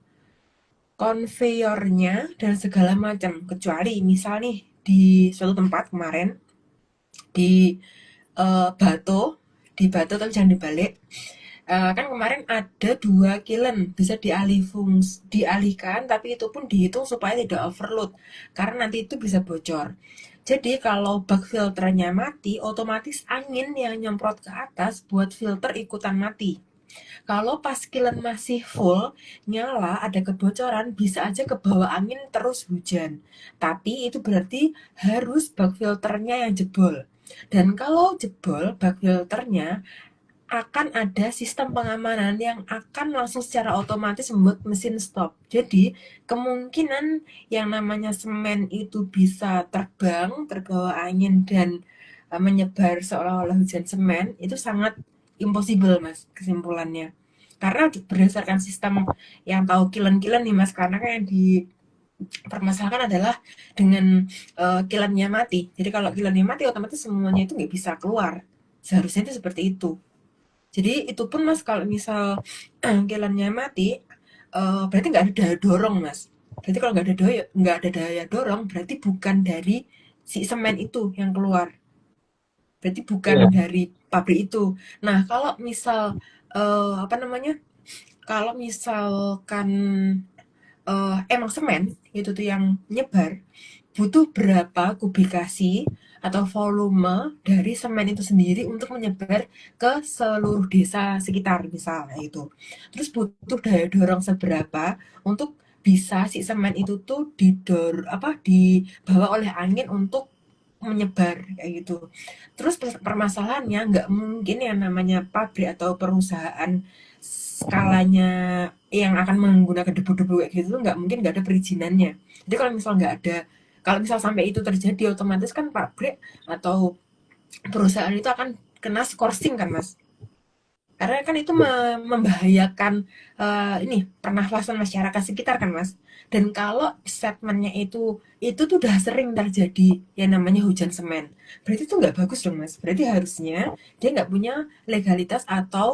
konveyornya, dan segala macam. Kecuali misal nih di suatu tempat kemarin di Bato, di Bato tapi jangan dibalik. Kan kemarin ada 2 kilen bisa dialihkan, tapi itu pun dihitung supaya tidak overload karena nanti itu bisa bocor. Jadi kalau bak filternya mati, otomatis angin yang nyemprot ke atas buat filter ikutan mati. Kalau pas kilen masih full nyala ada kebocoran, bisa aja ke bawah angin terus hujan. Tapi itu berarti harus bak filternya yang jebol. Dan kalau jebol bak filternya, akan ada sistem pengamanan yang akan langsung secara otomatis membuat mesin stop. Jadi, kemungkinan yang namanya semen itu bisa terbang, terbawa angin dan menyebar seolah-olah hujan semen itu sangat impossible, Mas, kesimpulannya. Karena berdasarkan sistem yang tahu kilen-kilen nih, Mas, karena kan yang dipermasalahkan adalah dengan kilannya mati. Jadi kalau kilannya mati, otomatis semuanya itu nggak bisa keluar. Seharusnya itu seperti itu. Jadi itu pun Mas kalau misal kilannya mati, berarti nggak ada daya dorong Mas. Berarti kalau nggak ada daya dorong, berarti bukan dari si semen itu yang keluar. Berarti bukan Iya. dari pabrik itu. Nah kalau misal apa namanya? Kalau misalkan emang semen itu tuh yang nyebar, butuh berapa kubikasi atau volume dari semen itu sendiri untuk menyebar ke seluruh desa sekitar misalnya itu. Terus butuh daya dorong seberapa untuk bisa si semen itu tuh dibawa oleh angin untuk menyebar kayak gitu. Terus permasalahannya nggak mungkin yang namanya pabrik atau perusahaan skalanya yang akan menggunakan debu-debu kayak gitu nggak mungkin nggak ada perizinannya. Jadi kalau misal sampai itu terjadi otomatis kan pabrik atau perusahaan itu akan kena skorsing kan mas, karena kan itu membahayakan ini pernafasan masyarakat sekitar kan mas. Dan kalau statementnya itu tuh udah sering terjadi yang namanya hujan semen, berarti itu nggak bagus dong mas. Berarti harusnya dia nggak punya legalitas atau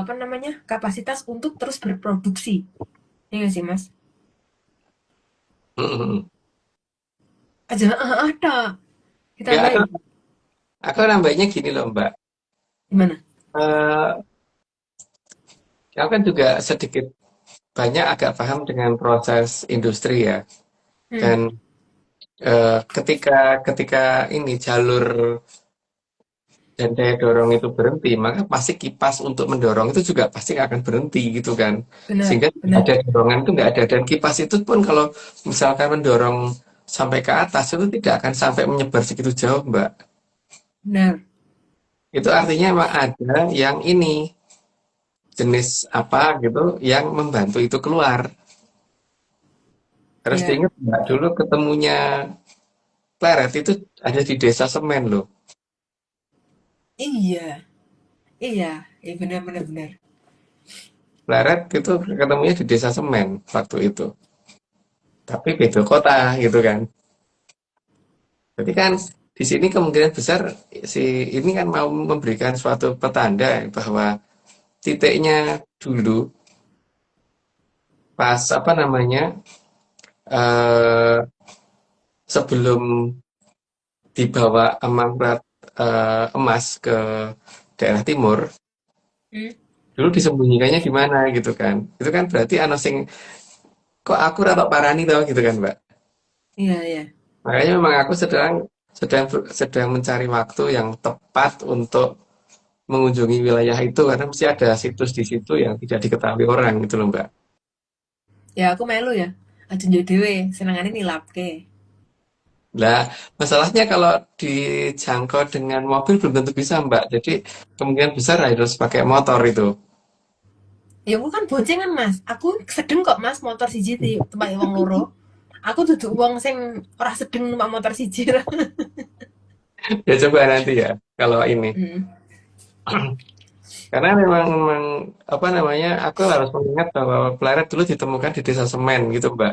apa namanya kapasitas untuk terus berproduksi, ya nggak sih mas? Mm-mm. Aja ada kita Ya, tambahin aku nambahnya gini loh, Mbak. gimana? Eh, aku kan juga sedikit banyak agak paham dengan proses industri ya. Hmm, Dan ketika ketika ini jalur dan daya dorong itu berhenti, maka pasti kipas untuk mendorong itu juga pasti akan berhenti gitu kan. benar Sehingga benar ada dorongan itu nggak ada. Dan kipas itu pun kalau misalkan mendorong sampai ke atas itu tidak akan sampai menyebar segitu jauh, Mbak. benar. Itu artinya memang ada yang ini jenis apa gitu yang membantu itu keluar. Harus Ya, diingat Mbak, dulu ketemunya Pleret itu ada di desa Semen loh. iya, iya, benar benar benar. Pleret itu ketemunya di Desa Semen waktu itu. Tapi beda kota gitu kan. Jadi kan di sini kemungkinan besar si ini kan mau memberikan suatu petanda bahwa titiknya dulu pas apa namanya eh sebelum dibawa Amangkurat emas ke daerah timur, Hmm? dulu disembunyikannya di mana gitu kan. Itu kan berarti ana sing kok aku rada parani tau gitu kan, Mbak. Iya, iya. Makanya memang aku sedang sedang sedang mencari waktu yang tepat untuk mengunjungi wilayah itu karena mesti ada situs di situ yang tidak diketahui orang gitu loh, Mbak. Ya aku melu ya. Aja njuk dhewe, senengane nilapke. Nah, masalahnya kalau dijangkau dengan mobil belum tentu bisa, Mbak. Jadi kemungkinan besar harus pakai motor itu. Ya aku kan boncengan Mas. Aku sedeng kok Mas motor siji di tempat wong loro. Aku duduk wong sing ora sedeng numpak motor siji. Ya coba nanti ya kalau ini. Hmm. Karena memang apa namanya, aku harus mengingat bahwa Pleret dulu ditemukan di Desa Semen gitu, Mbak.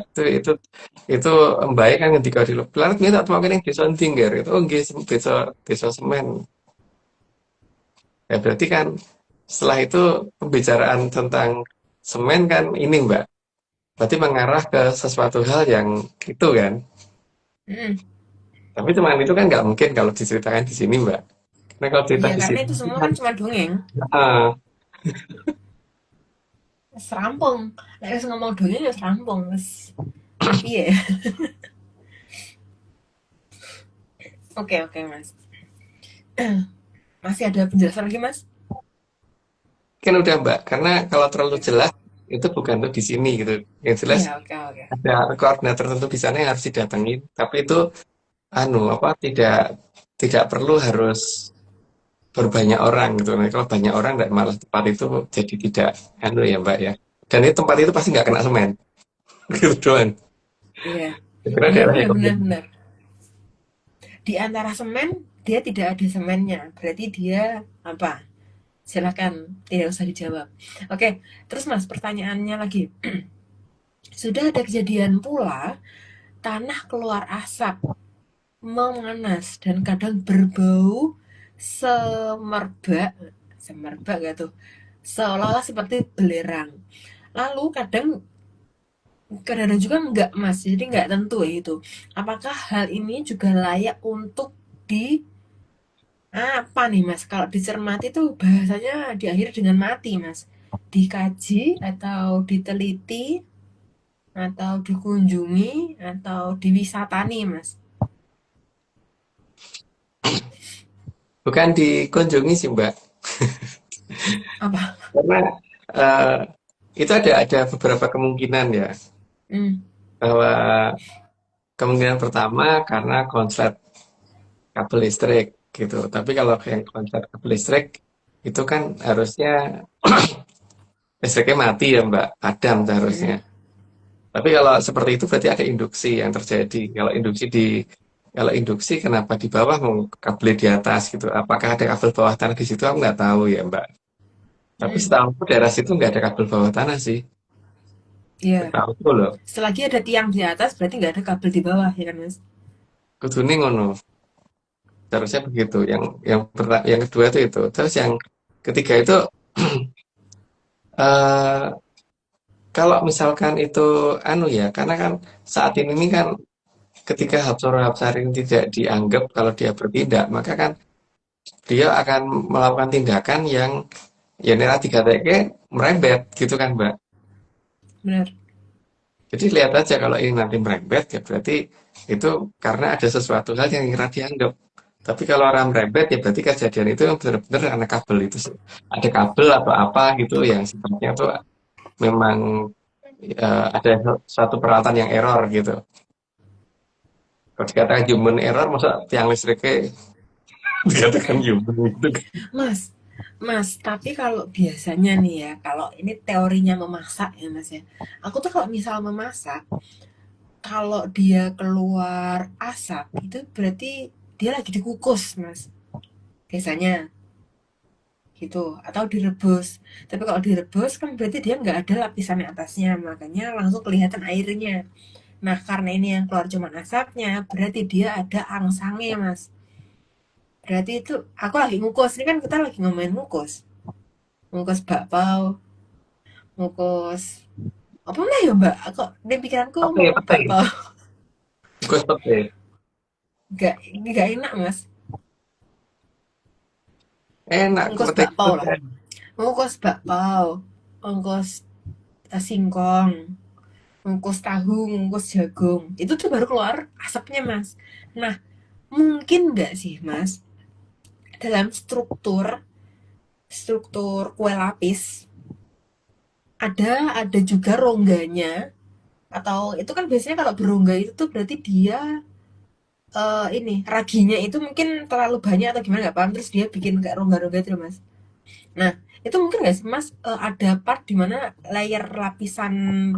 Itu Mbak kan ketika di Pleret ini tak temukan yang Desa Tingger itu, oh nggih Desa Desa Semen. Ya berarti kan setelah itu pembicaraan tentang semen kan ini, Mbak. Berarti mengarah ke sesuatu hal yang itu kan. Hmm. Tapi cuman itu kan nggak mungkin kalau diceritakan di sini, Mbak. Karena kalau cerita Iya di karena sini itu semua kan, kan cuma dongeng. ah, Serampung. Nek wis ngomong dongeng ya serampung. Wis piye? Oke, oke Mas. Masih ada penjelasan lagi Mas? kan udah Mbak. Karena kalau terlalu jelas itu bukan tuh di sini gitu. Yang jelas Iya, oke, oke. ada koordinat tertentu di sana yang harus didatengin. Tapi itu anu apa tidak perlu harus berbanyak orang gitu. Nah, kalau banyak orang dan malah tempat itu jadi tidak anu ya Mbak ya. Dan itu tempat itu pasti nggak kena semen. Gitu doang. Iya. Karena Benar, daerahnya benar, kosong. benar, benar. Di antara semen dia tidak ada semennya. Berarti dia apa? Silakan, tidak usah dijawab. Oke, terus Mas, pertanyaannya lagi. Sudah ada kejadian pula tanah keluar asap, memanas dan kadang berbau semerbak, semerbak gak tuh? Seolah-olah seperti belerang. Lalu kadang-kadang juga enggak Mas, jadi enggak tentu ya itu. Apakah hal ini juga layak untuk di apa nih Mas? Kalau dicermati tuh bahasanya diakhiri dengan mati Mas. Dikaji atau diteliti atau dikunjungi atau diwisatani Mas. Bukan dikunjungi sih Mbak. Apa? Karena eh, itu ada beberapa kemungkinan ya. Hmm. Bahwa kemungkinan pertama karena konslet kabel listrik gitu. Tapi kalau yang konslet kabel listrik itu kan harusnya listriknya mati ya Mbak, padam seharusnya. Hmm. Tapi kalau seperti itu berarti ada induksi yang terjadi. Kalau induksi kenapa di bawah mau kabel di atas gitu? Apakah ada kabel bawah tanah di situ? Aku nggak tahu ya Mbak. Tapi Hmm. setahu aku daerah situ nggak ada kabel bawah tanah sih. Iya. Setahu aku loh. Selagi ada tiang di atas berarti nggak ada kabel di bawah ya kan Mas? Kudune ngono. Seharusnya begitu. Yang kedua itu. Terus yang ketiga itu eh kalau misalkan itu anu ya, karena kan saat ini kan ketika Hapsoro Hapsarin tidak dianggap kalau dia bertindak, maka kan dia akan melakukan tindakan yang ya nera 3TK merembet gitu kan Mbak. Benar. Jadi lihat aja kalau ini nanti merembet ya berarti itu karena ada sesuatu hal yang ngira dianggap. Tapi kalau orang merembet ya berarti kejadian itu yang benar-benar karena kabel itu ada kabel atau apa gitu yang sifatnya tuh memang ada suatu peralatan yang error gitu. Kalau dikatakan human error, masa tiang listriknya dikatakan human gitu. Mas, Mas, tapi kalau biasanya nih ya, kalau ini teorinya memasak ya Mas ya. Aku tuh kalau misal memasak, kalau dia keluar asap itu berarti dia lagi dikukus Mas. Biasanya. gitu, atau direbus. Tapi kalau direbus kan berarti dia nggak ada lapisan atasnya, makanya langsung kelihatan airnya. Nah, karena ini yang keluar cuma asapnya, berarti dia ada angsangnya, Mas. Berarti itu aku lagi ngukus. Ini kan kita lagi ngomongin ngukus. Ngukus bakpao, ngukus apa lah ya, Mbak? Kok di pikiranku Pete, mau pete. bakpao. Kukus pete. Gak enak, Mas. Enak, Ngukus pete bakpao lah. kukus. Ngukus bakpao, ngukus singkong, ngukus tahu, ngukus jagung. Itu tuh baru keluar asapnya, Mas. Nah, mungkin nggak sih, Mas, dalam struktur kue lapis ada juga rongganya, atau itu kan biasanya kalau berongga itu tuh berarti dia ini raginya itu mungkin terlalu banyak atau gimana nggak paham, terus dia bikin kayak rongga-rongga itu loh, Mas. Nah, itu mungkin nggak sih, Mas, ada part di mana layer lapisan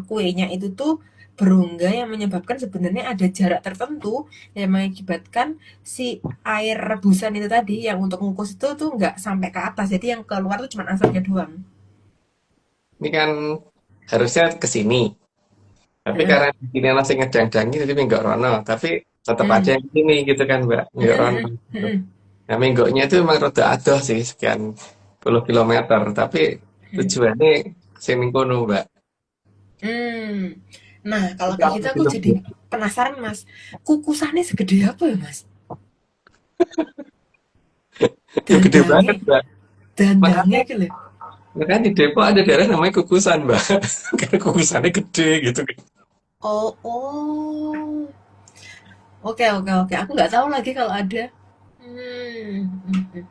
kuenya itu tuh berongga yang menyebabkan sebenarnya ada jarak tertentu yang mengakibatkan si air rebusan itu tadi yang untuk ngukus itu tuh nggak sampai ke atas, jadi yang keluar tuh cuma asapnya doang. Ini kan harusnya ke sini. Tapi Heeh. karena di sini masih ngedang-dangi jadi minggu rono. Tapi tetap aja Hmm. yang ini gitu kan Mbak, minggu rono. Hmm. Gitu. Hmm. Nah minggunya itu memang rada adoh sih sekian puluh kilometer. Tapi Hmm. tujuannya sini kono Mbak. Hmm. Nah, kalau Itu kayak aku gitu aku belum jadi penasaran, Mas. Kukusannya segede apa ya, Mas? ya gede banget Dandangnya, Mbak. dandangnya Makanya, gitu loh. makanya di Depok ada daerah namanya kukusan Mbak. Karena kukusannya gede gitu kan. Oh, oh. Oke, oke, oke. Aku nggak tahu lagi kalau ada. Hmm. Hmm, hmm.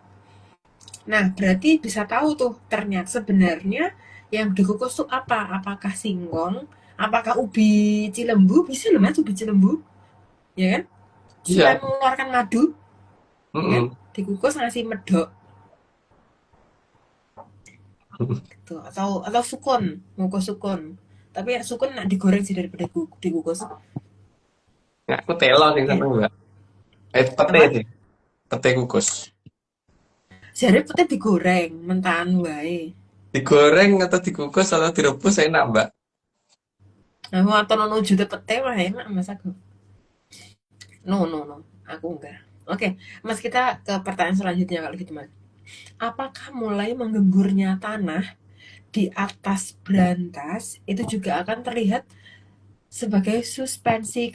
Nah, berarti bisa tahu tuh ternyata sebenarnya yang dikukus tuh apa? Apakah singkong? Apakah ubi cilembu? Bisa loh, Mas, ubi cilembu, ya kan? Supaya Iya. mengeluarkan madu, ya kan? Mm-mm. Dikukus ngasih medok gitu. Atau sukun, ngukus sukun. Tapi ya sukun nak digoreng sih daripada dikukus. Nah, aku telo sih Ya. sama Mbak. Pete Apa? sih. Pete kukus. Jare putih digoreng mentahan wae. Digoreng atau dikukus atau direbus enak Mbak. Nah, mau atau nono juta pete mah enak, Mas, aku. No, no, no. Aku enggak. Oke, Mas, kita ke pertanyaan selanjutnya kalau gitu, Mas. Apakah mulai menggemburnya tanah di atas brantas itu juga akan terlihat sebagai suspensi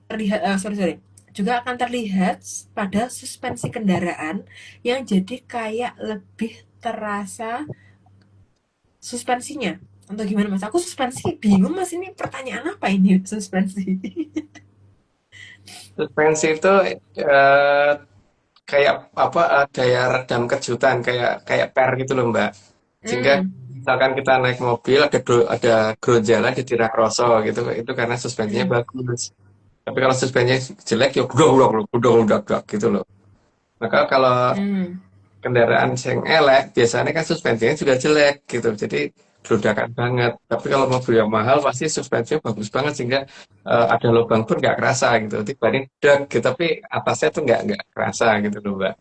terlihat sorry sorry juga akan terlihat pada suspensi kendaraan yang jadi kayak lebih terasa suspensinya, atau gimana, Mas? Aku suspensi bingung, Mas, ini pertanyaan apa ini suspensi? Suspensi itu eh, kayak apa daya redam kejutan kayak kayak per gitu loh Mbak. Sehingga Hmm. misalkan kita naik mobil ada gronjalan di tidak kroso gitu itu karena suspensinya Hmm. bagus. Tapi kalau suspensinya jelek ya udah gitu loh. Maka kalau Hmm. kendaraan yang elek biasanya kan suspensinya juga jelek gitu. Jadi berudakan banget. Tapi kalau mobil yang mahal pasti suspensinya bagus banget sehingga ada lubang pun nggak kerasa gitu. Dibanding dak gitu, tapi atasnya tuh nggak kerasa gitu loh Mbak.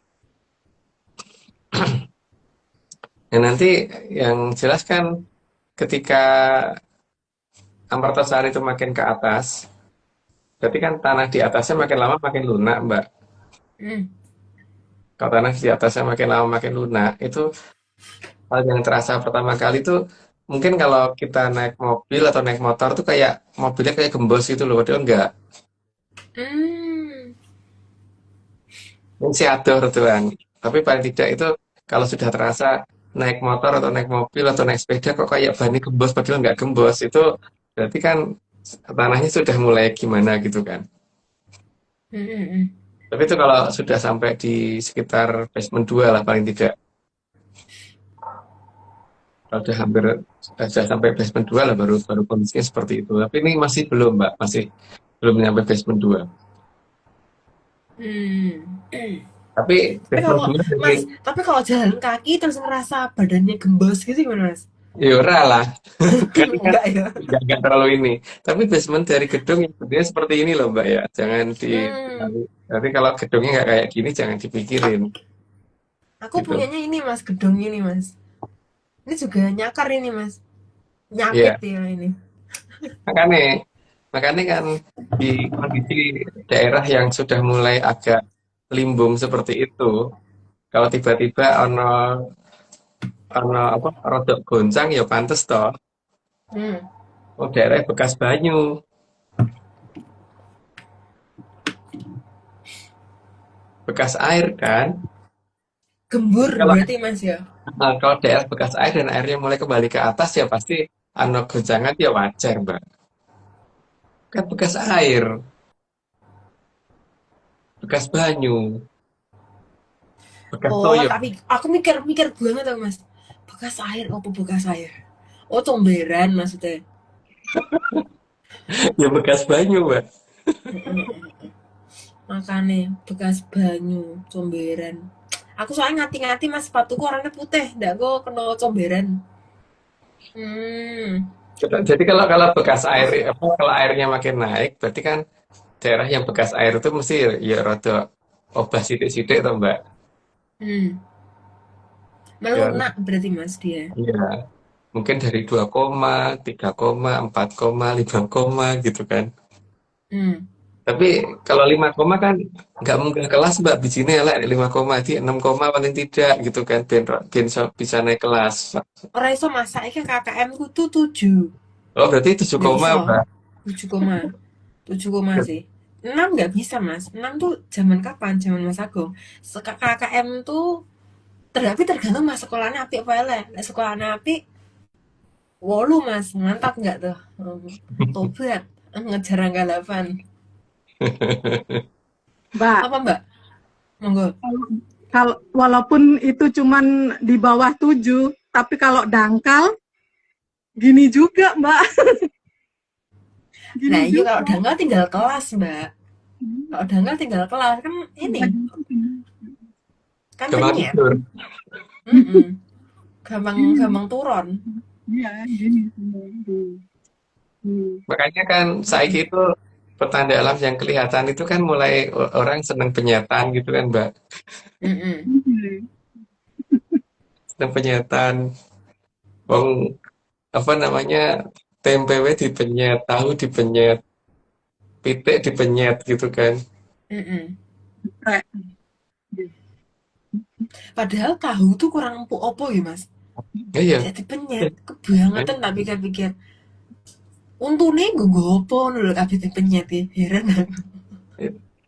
Dan nanti yang jelas kan ketika amortisar itu makin ke atas, berarti kan tanah di atasnya makin lama makin lunak, Mbak. Hmm. Kalau tanah di atasnya makin lama makin lunak, itu hal yang terasa pertama kali itu mungkin kalau kita naik mobil atau naik motor tuh kayak mobilnya kayak gembos gitu loh, padahal enggak. Hmm. Ini sih adoh tuan. Tapi paling tidak itu kalau sudah terasa naik motor atau naik mobil atau naik sepeda kok kayak bannya gembos padahal nggak gembos itu berarti kan tanahnya sudah mulai gimana gitu kan. Hmm. Hmm. Hmm. Tapi itu kalau sudah sampai di sekitar basement 2 lah paling tidak. Kalau sudah hampir sudah sampai basement 2 lah baru baru kondisinya seperti itu. Tapi ini masih belum, Mbak. Masih belum nyampe basement 2. Hmm. Tapi Tapi basement kalau 2 dari Mas, tapi kalau jalan kaki terus ngerasa badannya gembos gitu gimana, Mas? Yora lah. Karena kan Enggak ya? nggak terlalu ini. Tapi basement dari gedung yang sebenarnya seperti ini loh, Mbak ya. Jangan di Hmm. tapi kalau gedungnya nggak kayak gini jangan dipikirin. Aku gitu. punyanya ini mas, gedung ini mas. Ini juga nyakar ini mas. Nyapit Iya, ya ini. makanya makanya kan di kondisi daerah yang sudah mulai agak limbung seperti itu, kalau tiba-tiba ono ono apa rodok goncang ya pantes toh. Hmm. Oh, daerah bekas banyu, bekas air kan. Gembur Jadi kalau berarti mas ya. kalau daerah bekas air dan airnya mulai kembali ke atas ya pasti ano goncangan ya wajar, Mbak. Kan bekas air, bekas banyu, bekas Oh, toyo. tapi aku mikir-mikir banget tuh mas. Bekas air, apa bekas air? Oh, comberan maksudnya. Ya bekas banyu, Mbak. Makanya bekas banyu, comberan. Aku soalnya ngati-ngati mas, sepatuku warnanya putih, ndak gue kena comberan. Hmm. Jadi kalau kalau bekas air apa kalau airnya makin naik berarti kan daerah yang bekas air itu mesti ya rada obah sithik-sithik toh, Mbak. Hmm. Ya, Melunak berarti mas dia. iya. Mungkin dari 2, 3, 4, 5, gitu kan. Hmm. Tapi kalau 5, kan nggak mungkin kelas Mbak bijine elek 5, di 6, paling tidak gitu kan ben bisa naik kelas. Ora iso masak iki KKM ku tuh 7. Oh berarti 7, Nggak iso. Mbak. 7, 7, sih. 6 nggak bisa mas. 6 tuh zaman kapan? Zaman Mas Agung. KKM tuh tapi tergantung mas sekolahnya apik apa elek. Nek sekolahnya apik 8 mas. Mantap nggak tuh? Tobat. Ngejar angka 8. Mbak, Apa mbak? Monggo. kalau walaupun itu cuman di bawah 7, tapi kalau dangkal gini juga, Mbak. Nah Gini iya kalau juga. dangkal tinggal kelas mbak. Kalau dangkal tinggal kelas kan ini kan Gampang penyet. tidur. Gampang Gini, gampang turun. iya, gini. Makanya kan saiki itu petanda alam yang kelihatan itu kan mulai orang seneng penyetan gitu kan Mbak. Mm-mm. Seneng penyetan. Wong apa namanya tempe we dipenyet, tahu dipenyet, pitik dipenyet gitu kan. Mm-mm. Padahal tahu tuh kurang empuk opo ya mas. Ya, iya. Jadi penyet kebangetan tak pikir-pikir. Untungnya gue opo nul kabeh penyet ya. Heran aku.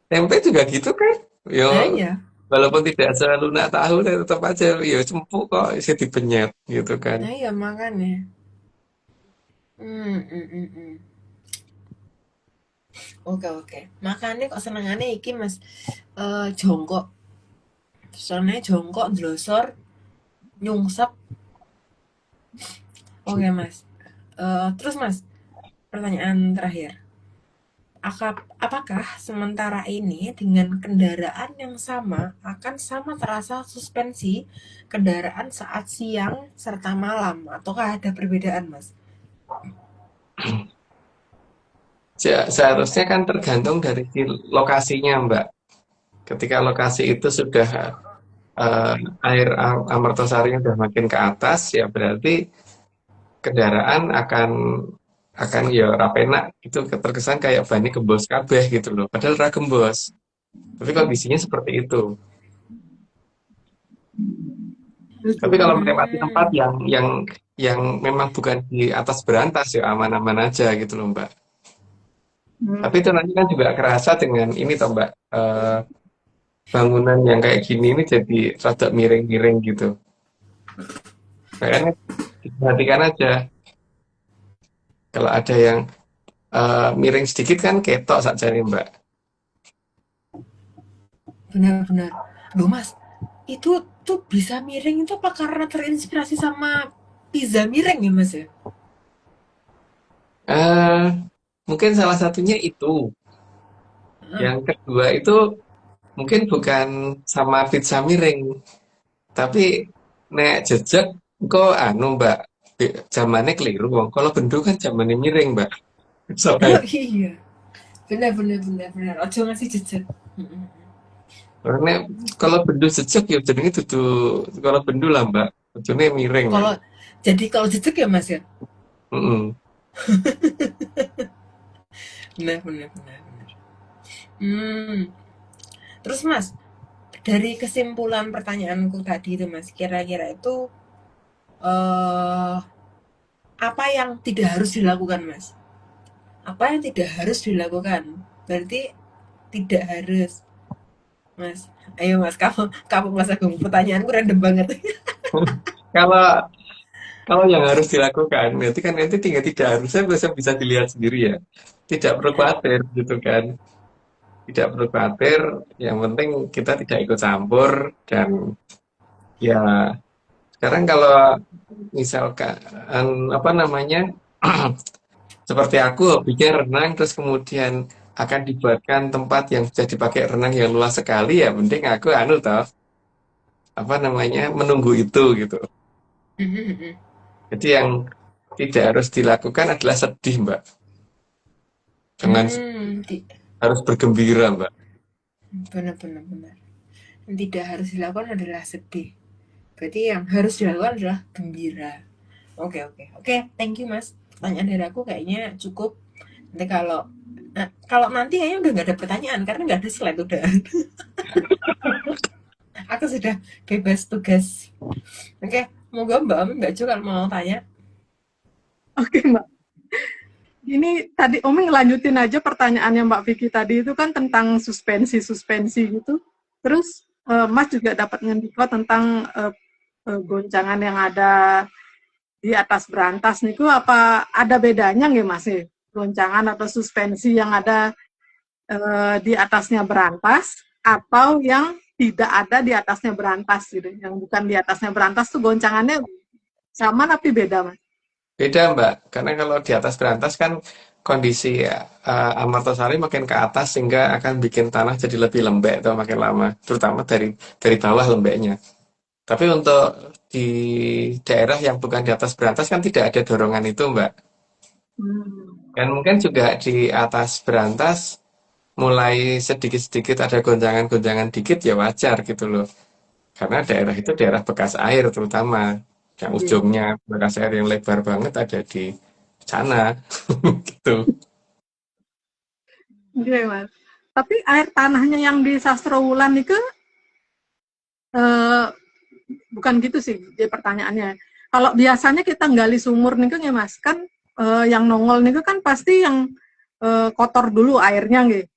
Tempe juga gitu kan. Yo Nah iya. walaupun tidak selunak tahu tapi tetap aja yo cempuk kok isi dipenyet gitu kan. Nah iya makanya. Hmm, mm, mm, mm. Oke oke. Makanya kok senengannya iki mas jongkok. Soalnya jongkok ndelosor nyungsep. Oke mas. Terus mas, pertanyaan terakhir. Apakah sementara ini dengan kendaraan yang sama akan sama terasa suspensi kendaraan saat siang serta malam ataukah ada perbedaan mas? Seharusnya kan tergantung dari lokasinya Mbak. Ketika lokasi itu sudah eh, air amortasarinya sudah makin ke atas ya berarti kendaraan akan ya rapenak itu terkesan kayak bani gembos kabeh gitu loh. Padahal ra gembos. Tapi kondisinya seperti itu. Tapi kalau melewati tempat Hmm, yang memang bukan di atas berantas ya aman-aman aja gitu loh Mbak. Tapi itu nanti kan juga kerasa dengan ini toh Mbak. Bangunan yang kayak gini ini jadi rada miring-miring gitu. Makanya diperhatikan aja. Kalau ada yang miring sedikit kan ketok saja nih Mbak. benar-benar. Loh mas, itu tuh bisa miring itu apa karena terinspirasi sama pizza miring ya mas ya? Eh, Mungkin salah satunya itu. Heeh. Yang kedua itu mungkin bukan sama pizza miring, tapi nek jejak kok anu Mbak, zamannya keliru. Wong. Kalau bendu kan zamannya miring Mbak. Sampai Oh iya, benar benar benar benar. Ojo ngasih jejak. Mm-mm. Karena kalau bendu jejak ya jenenge dudu kalau bendu lah Mbak. Bendune miring kan. Kalau jadi kalau jejak ya Mas ya. Mm-mm. Benar, benar, benar, benar. Hmm. Terus Mas, dari kesimpulan pertanyaanku tadi itu Mas, kira-kira itu eh apa yang tidak harus dilakukan Mas? Apa yang tidak harus dilakukan? Berarti tidak harus Mas. Ayo Mas, kamu Mas Agung, pertanyaanku random banget. Kalau kalau yang harus dilakukan, berarti kan nanti tinggal tidak harusnya bisa dilihat sendiri ya. Tidak perlu khawatir gitu kan. Tidak perlu khawatir, yang penting kita tidak ikut campur dan ya sekarang kalau misalkan apa namanya seperti aku hobinya renang terus kemudian akan dibuatkan tempat yang bisa dipakai renang yang luas sekali ya mending aku toh apa namanya menunggu itu gitu. Jadi yang tidak harus dilakukan adalah sedih Mbak. Jangan Hmm, harus bergembira Mbak. benar, benar, benar. Yang tidak harus dilakukan adalah sedih. Berarti yang harus dilakukan adalah gembira. Oke, oke, oke. Thank you Mas. Pertanyaan dari aku kayaknya cukup. Nanti kalau nanti kayaknya udah nggak ada pertanyaan karena nggak ada slide udah. Aku sudah bebas tugas. Oke, moga Mbak Omi Mbak Jo kalau mau tanya. Oke Mbak. Ini tadi Umi ngelanjutin aja pertanyaannya Mbak Vicky tadi itu kan tentang suspensi gitu. Terus Mas juga dapat ngendiko tentang goncangan yang ada di atas berantas niku apa ada bedanya nggih Mas nih? Goncangan atau suspensi yang ada di atasnya berantas atau yang tidak ada di atasnya berantas gitu. Yang bukan di atasnya berantas tuh goncangannya sama tapi beda Mas. Beda Mbak, karena kalau di atas berantas kan kondisi amortosari makin ke atas sehingga akan bikin tanah jadi lebih lembek atau makin lama, terutama dari bawah lembeknya. Tapi untuk di daerah yang bukan di atas berantas kan tidak ada dorongan itu Mbak. Dan mungkin juga di atas berantas mulai sedikit-sedikit ada gonjangan-gonjangan dikit ya wajar gitu loh. Karena daerah itu daerah bekas air terutama. Yang ujungnya bekas air yang lebar banget ada di sana. Gitu. Iya Mas. Tapi air tanahnya yang di Sastrowulan itu bukan gitu sih jadi pertanyaannya. Kalau biasanya kita gali sumur nih ya Mas, kan yang nongol nih kan pasti yang kotor dulu airnya gitu.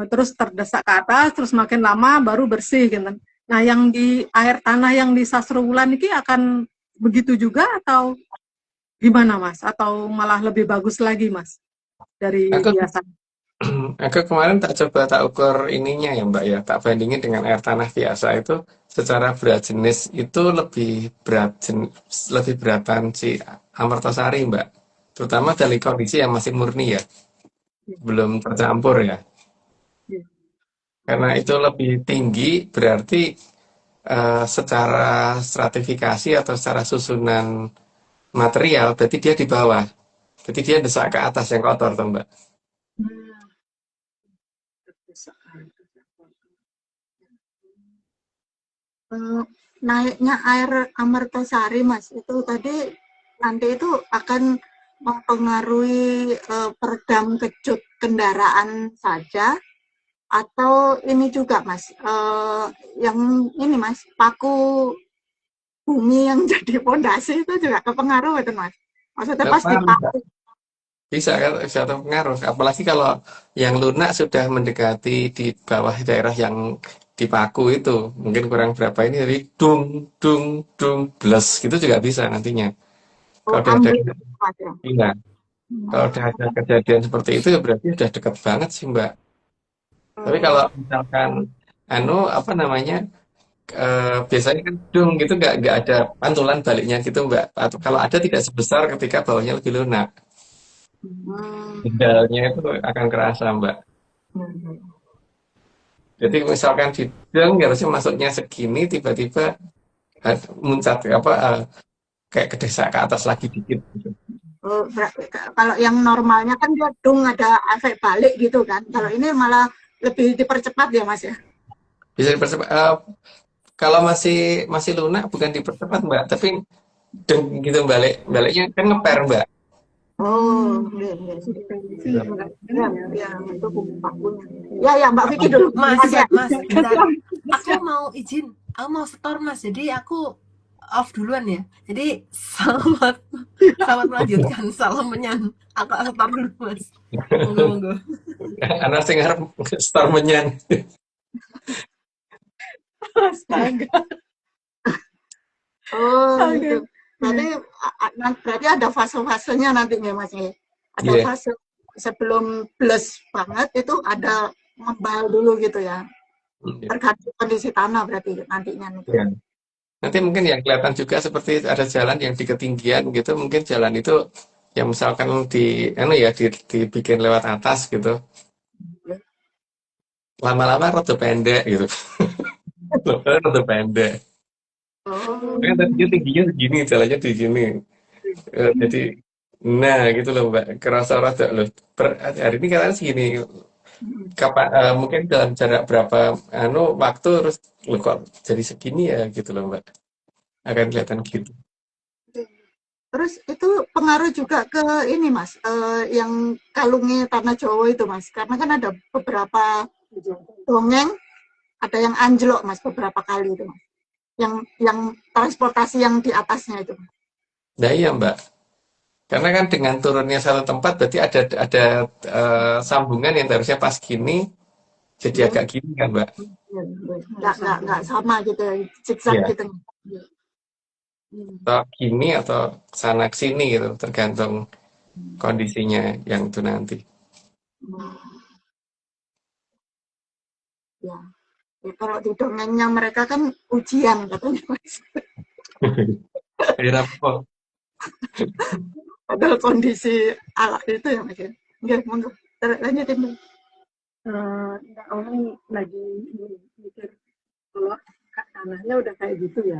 Terus terdesak ke atas, terus makin lama baru bersih gitu. Nah, yang di air tanah yang di Sastrowulan ini akan begitu juga atau gimana Mas? Atau malah lebih bagus lagi Mas dari Aku, biasa? aku kemarin tak ukur ininya ya Mbak ya, tak bandingin dengan air tanah biasa itu secara berat jenis itu lebih beratan si Amartasari Mbak. Terutama dari kondisi yang masih murni ya, belum tercampur ya. Karena itu lebih tinggi berarti secara stratifikasi atau secara susunan material berarti dia di bawah. Jadi dia desak ke atas yang kotor tuh Mbak. Naiknya air Amartasari Mas itu tadi nanti itu akan mempengaruhi peredam kejut kendaraan saja atau ini juga Mas yang ini Mas paku bumi yang jadi pondasi itu juga kepengaruh itu Mas. Maksudnya pas dipaku. Bisa kan, bisa terpengaruh. Apalagi kalau yang lunak sudah mendekati di bawah daerah yang dipaku itu, mungkin kurang berapa ini, jadi dung, dung, dung, bles, gitu juga bisa nantinya. Kalau udah ada, Ambil Mas ya. iya. Kalau udah ada kejadian seperti itu, ya berarti udah deket banget sih, Mbak. Tapi kalau misalkan, apa namanya, biasanya kan dung gitu, nggak ada pantulan baliknya gitu, Mbak. Atau kalau ada tidak sebesar ketika bawahnya lebih lunak. Gedalnya itu akan kerasa, Mbak. Jadi misalkan di dang harusnya masuknya segini, tiba-tiba muncat kayak kedesak ke atas lagi dikit gitu. Kalau yang normalnya kan dia dung ada efek balik gitu kan. Kalau ini malah lebih dipercepat ya Mas ya. Bisa dipercepat. Kalau masih masih lunak bukan dipercepat Mbak, tapi deng gitu baliknya kan ngeper Mbak. Oh, iya, iya. Prediksi Gitu. Ya, ya. ya, itu pakunya. Ya, ya, Mbak Vicky dulu. Mas, Mas ya. Mas, bentar. Aku mau izin. Aku mau setor, Mas. Jadi aku off duluan ya. Jadi selamat selamat melanjutkan. Salam menyan. Aku setor dulu, Mas. Monggo, monggo. Anak sing arep star menyan. Astaga. Oh, Oke. gitu. Berarti berarti ada fase-fasenya nantinya Mas ya. Ada Iya. fase sebelum bless banget itu ada membal dulu gitu ya. Iya. Tergantung kondisi tanah berarti nantinya nih. Iya. Nanti mungkin yang kelihatan juga seperti ada jalan yang di ketinggian gitu, mungkin jalan itu yang misalkan dibikin lewat atas gitu. Lama-lama rada pendek gitu. Rada pendek. Oh, Kan tadinya tingginya segini, jalannya di sini. Jadi, nah gitu loh Mbak, kerasa rada loh. Hari ini katanya segini, mungkin dalam jarak berapa waktu terus loh kok jadi segini ya gitu loh Mbak. Akan kelihatan gitu. terus itu pengaruh juga ke ini Mas, yang kalungnya tanah Jawa itu Mas. Karena kan ada beberapa dongeng, ada yang anjlok Mas beberapa kali itu Mas. Yang transportasi yang di atasnya itu. Nah iya Mbak, karena kan dengan turunnya satu tempat berarti ada sambungan yang harusnya pas gini jadi Ya, agak gini kan Mbak. nggak sama gitu, zigzag Iya. gitu. Atau gini atau sana ke sini gitu, tergantung kondisinya yang itu nanti. Ya. Ya, kalau di dongengnya mereka kan ujian katanya Mas. Kayak apa? Padahal kondisi alat itu ya Mas ya. Nggak, monggo. Lanjutin dulu. Nggak, orang lagi mikir kalau tanahnya udah kayak gitu ya.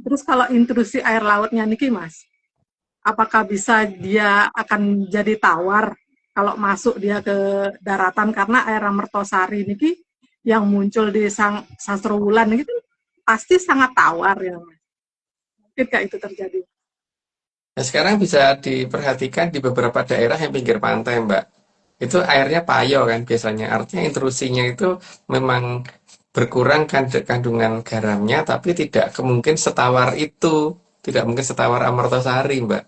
Terus kalau intrusi air lautnya niki Mas, apakah bisa dia akan jadi tawar kalau masuk dia ke daratan karena air Mertosari niki yang muncul di Sasrowulan itu pasti sangat tawar ya Mas. Mungkinkah itu terjadi? Nah, sekarang bisa diperhatikan di beberapa daerah yang pinggir pantai, Mbak. Itu airnya payo kan biasanya. Artinya intrusinya itu memang berkurang kandungan garamnya, tapi tidak kemungkin setawar itu. Tidak mungkin setawar Amertasari, Mbak.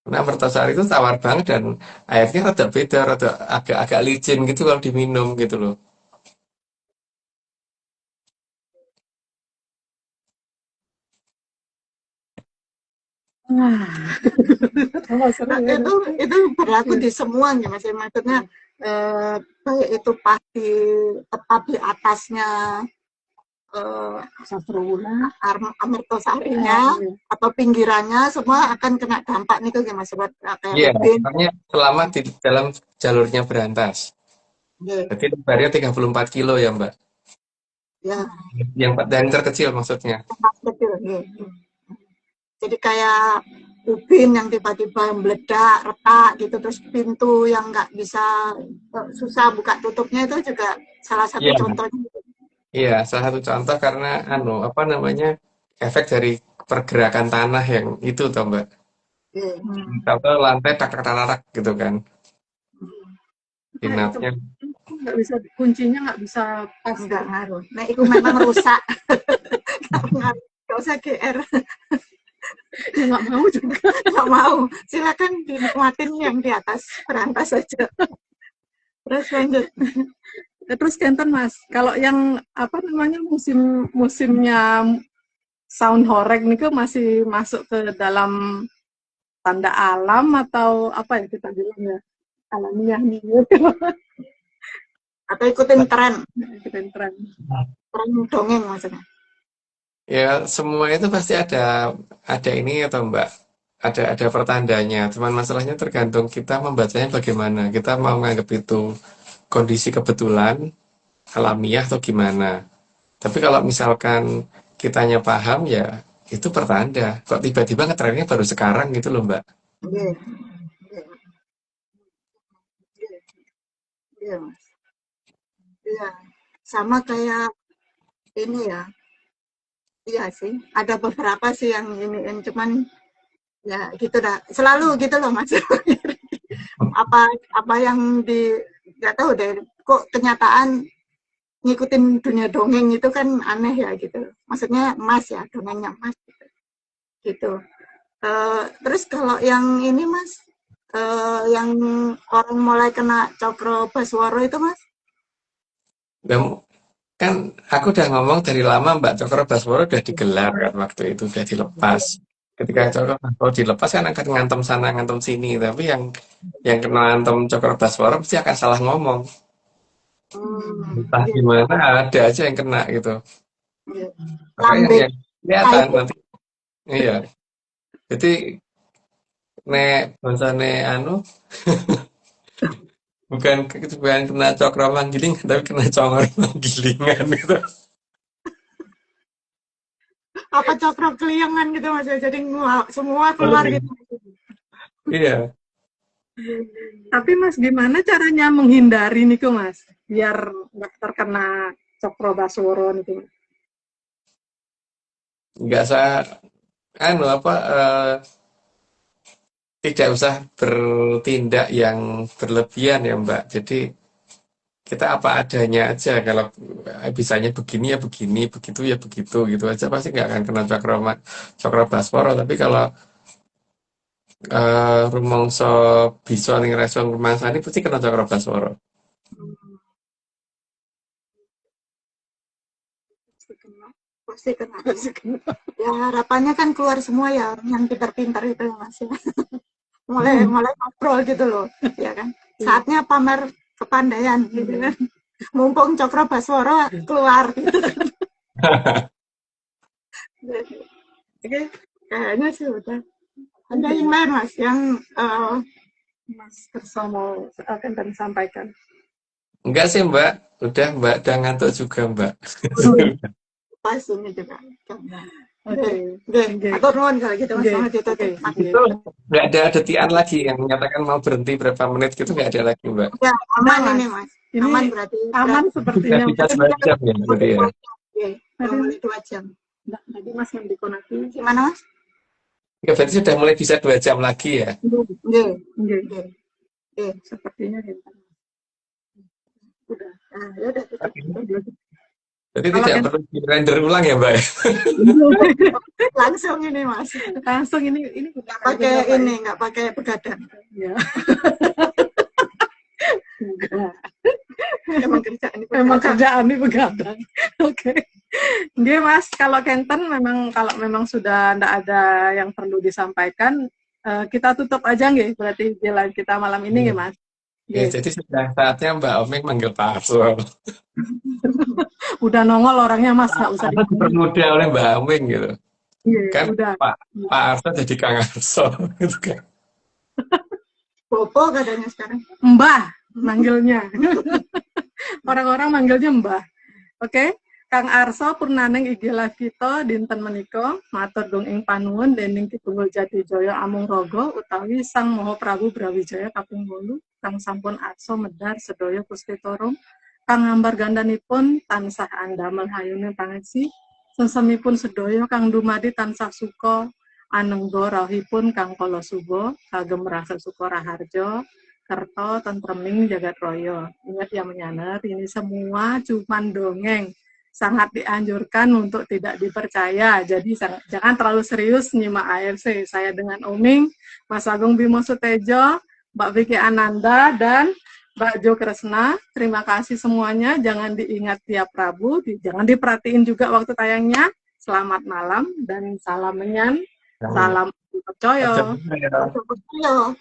Karena Amertasari itu tawar banget dan airnya rada beda, rada agak-agak licin gitu kalau diminum gitu loh. Nah, itu berlaku di semuanya Mas. Maksudnya baik itu pasti tetap di atasnya Sasrowulan Amertosarinya atau pinggirannya semua akan kena dampak nih tuh Mas buat kayak Iya, Lubin. makanya selama di dalam jalurnya berantas. Yeah. Berarti lebarnya 34 kilo ya, Mbak. Ya, Yang terkecil maksudnya. kecil. Yeah. Jadi kayak ubin yang tiba-tiba meledak, retak gitu, terus pintu yang nggak bisa susah buka tutupnya itu juga salah satu Iya, contohnya. iya, salah satu contoh karena apa namanya? Efek dari pergerakan tanah yang itu toh, Mbak. Atau lantai tak gitu kan. Inatnya. nggak bisa, kuncinya nggak bisa pas. Nggak ngaruh. Nah, itu memang rusak. Nggak ngaruh. Nggak usah GR. Ya, nggak mau juga. Nggak mau. Silakan dinikmatin yang di atas berantas saja. Terus lanjut. Terus Kenten Mas, kalau yang apa namanya musimnya sound horeg nih masih masuk ke dalam tanda alam atau apa ya kita bilang ya, alamiah nih Atau ikutin tren. ikutin tren. Tren dongeng maksudnya. Ya, semua itu pasti ada ini atau Mbak. Ada pertandanya. Cuman masalahnya tergantung kita membacanya bagaimana. Kita mau menganggap itu kondisi kebetulan, alamiah atau gimana. Tapi kalau misalkan kitanya paham ya itu pertanda. Kok tiba-tiba ngetrennya baru sekarang gitu loh Mbak. Iya. Iya, Mas. Iya, sama kayak ini ya. Iya sih, ada beberapa sih yang iniin, cuman ya gitu dah. Selalu gitu loh Mas. Apa apa yang di nggak tahu deh, kok kenyataan ngikutin dunia dongeng itu kan aneh ya gitu. Maksudnya Mas ya, dongengnya Mas gitu. Terus kalau yang ini Mas, yang orang mulai kena Cokro Basworo itu Mas? Dan kan aku udah ngomong dari lama Mbak Cokro Basworo udah digelar kan waktu itu udah dilepas. Ketika Iya. Cokro Basworo dilepas kan akan ngantem sana ngantem sini, tapi yang kena ngantem Cokro Basworo pasti akan salah ngomong. Entah Iya, gimana ada aja yang kena gitu. iya. Maka yang, Lambe yang kelihatan itu. nanti iya. Jadi nek bahasane anu bukan kena cokro manggiling tapi kena congor manggilingan gitu. Apa Cokro Keliangan gitu Mas ya. Jadi semua keluar gitu. Iya. Tapi Mas, gimana caranya menghindari niku Mas, biar nggak terkena Cokro Basworo niku? Nggak usah anu apa tidak usah bertindak yang berlebihan ya Mbak. Jadi kita apa adanya aja. Kalau bisanya begini ya begini, begitu ya begitu gitu aja pasti nggak akan kena cokro basworo. Tapi kalau rumangsa bisa ning respon rumangsane pasti kena cokro basworo. Pasti kena. Ya harapannya kan keluar semua ya orang yang pintar-pintar itu ya Mas ya. Mulai ngobrol gitu loh, ya kan. Saatnya pamer kepandaian gitu kan. Mumpung Cokro Basworo keluar gitu. Oke, kayaknya sih udah. Ada yang lain Mas yang Mas Kerso mau akan sampaikan. Enggak sih Mbak, udah ngantuk juga Mbak. pas ini juga. Oke. Oke, atur nuwun kalau gitu Mas. Oke. Selamat itu. Oke. Itu nggak ada detian lagi yang menyatakan mau berhenti berapa menit gitu nggak ada lagi Mbak. Ya, aman Mas. ini Mas. Ini Aman berarti. aman Sudah sepertinya. bisa 2 jam ya berarti ya. Oke, mulai 2 jam. Nggak, tadi Mas yang dikonaki. Gimana Mas? Ya berarti sudah mulai bisa 2 jam lagi ya. Oke. Oke. Oke. Sepertinya gitu. Udah. Nah, ya udah tutup. Jadi tidak perlu di render ulang ya Mbak. Langsung ini Mas. Langsung ini Nggak pakai ini, nggak pakai begadang. ya. Enggak. Emang Kerjaan ini begadang. Oke. Dia Mas, kalau Kenten kalau memang sudah tidak ada yang perlu disampaikan, kita tutup aja nggih. Berarti jalan kita malam ini nggih Mas. Ya, jadi sudah saatnya Mbak Omeng manggil Pak Arso. Udah nongol orangnya Mas, nggak usah Arso dipermudah oleh Mbak Omeng gitu. Iya, Kan udah. Pak Arso jadi Kang Arso gitu kan. Bobo katanya sekarang. Mbah manggilnya. Orang-orang manggilnya Mbah. Oke. Kang Arso Purnaneng Igi Lavito dinten menika matur dong ing panuwun dening Kitunggul Jatijaya Amung Raga utawi Sang Maha Prabu Brawijaya kaping 8 kang sampun arsa medhar sedaya Pustitara kang ngambar gandanipun tansah andamel hayune pangesi sesemipun sedaya kang dumadi tansah suka anengga rahipun kang kala suba kagem rasa suka raharja kerto tentreming jagat raya. Ingat ya menyanar, ini semua cuman dongeng. Sangat dianjurkan untuk tidak dipercaya. Jadi jangan terlalu serius nyimak ARC. Saya dengan Oming, Mas Agung Bimo Sutejo, Mbak Vicky Ananda, dan Mbak Jo Kresna. Terima kasih semuanya. Jangan diingat tiap Rabu, jangan diperhatiin juga waktu tayangnya. Selamat malam dan salam menyan. Salam percaya. Yo.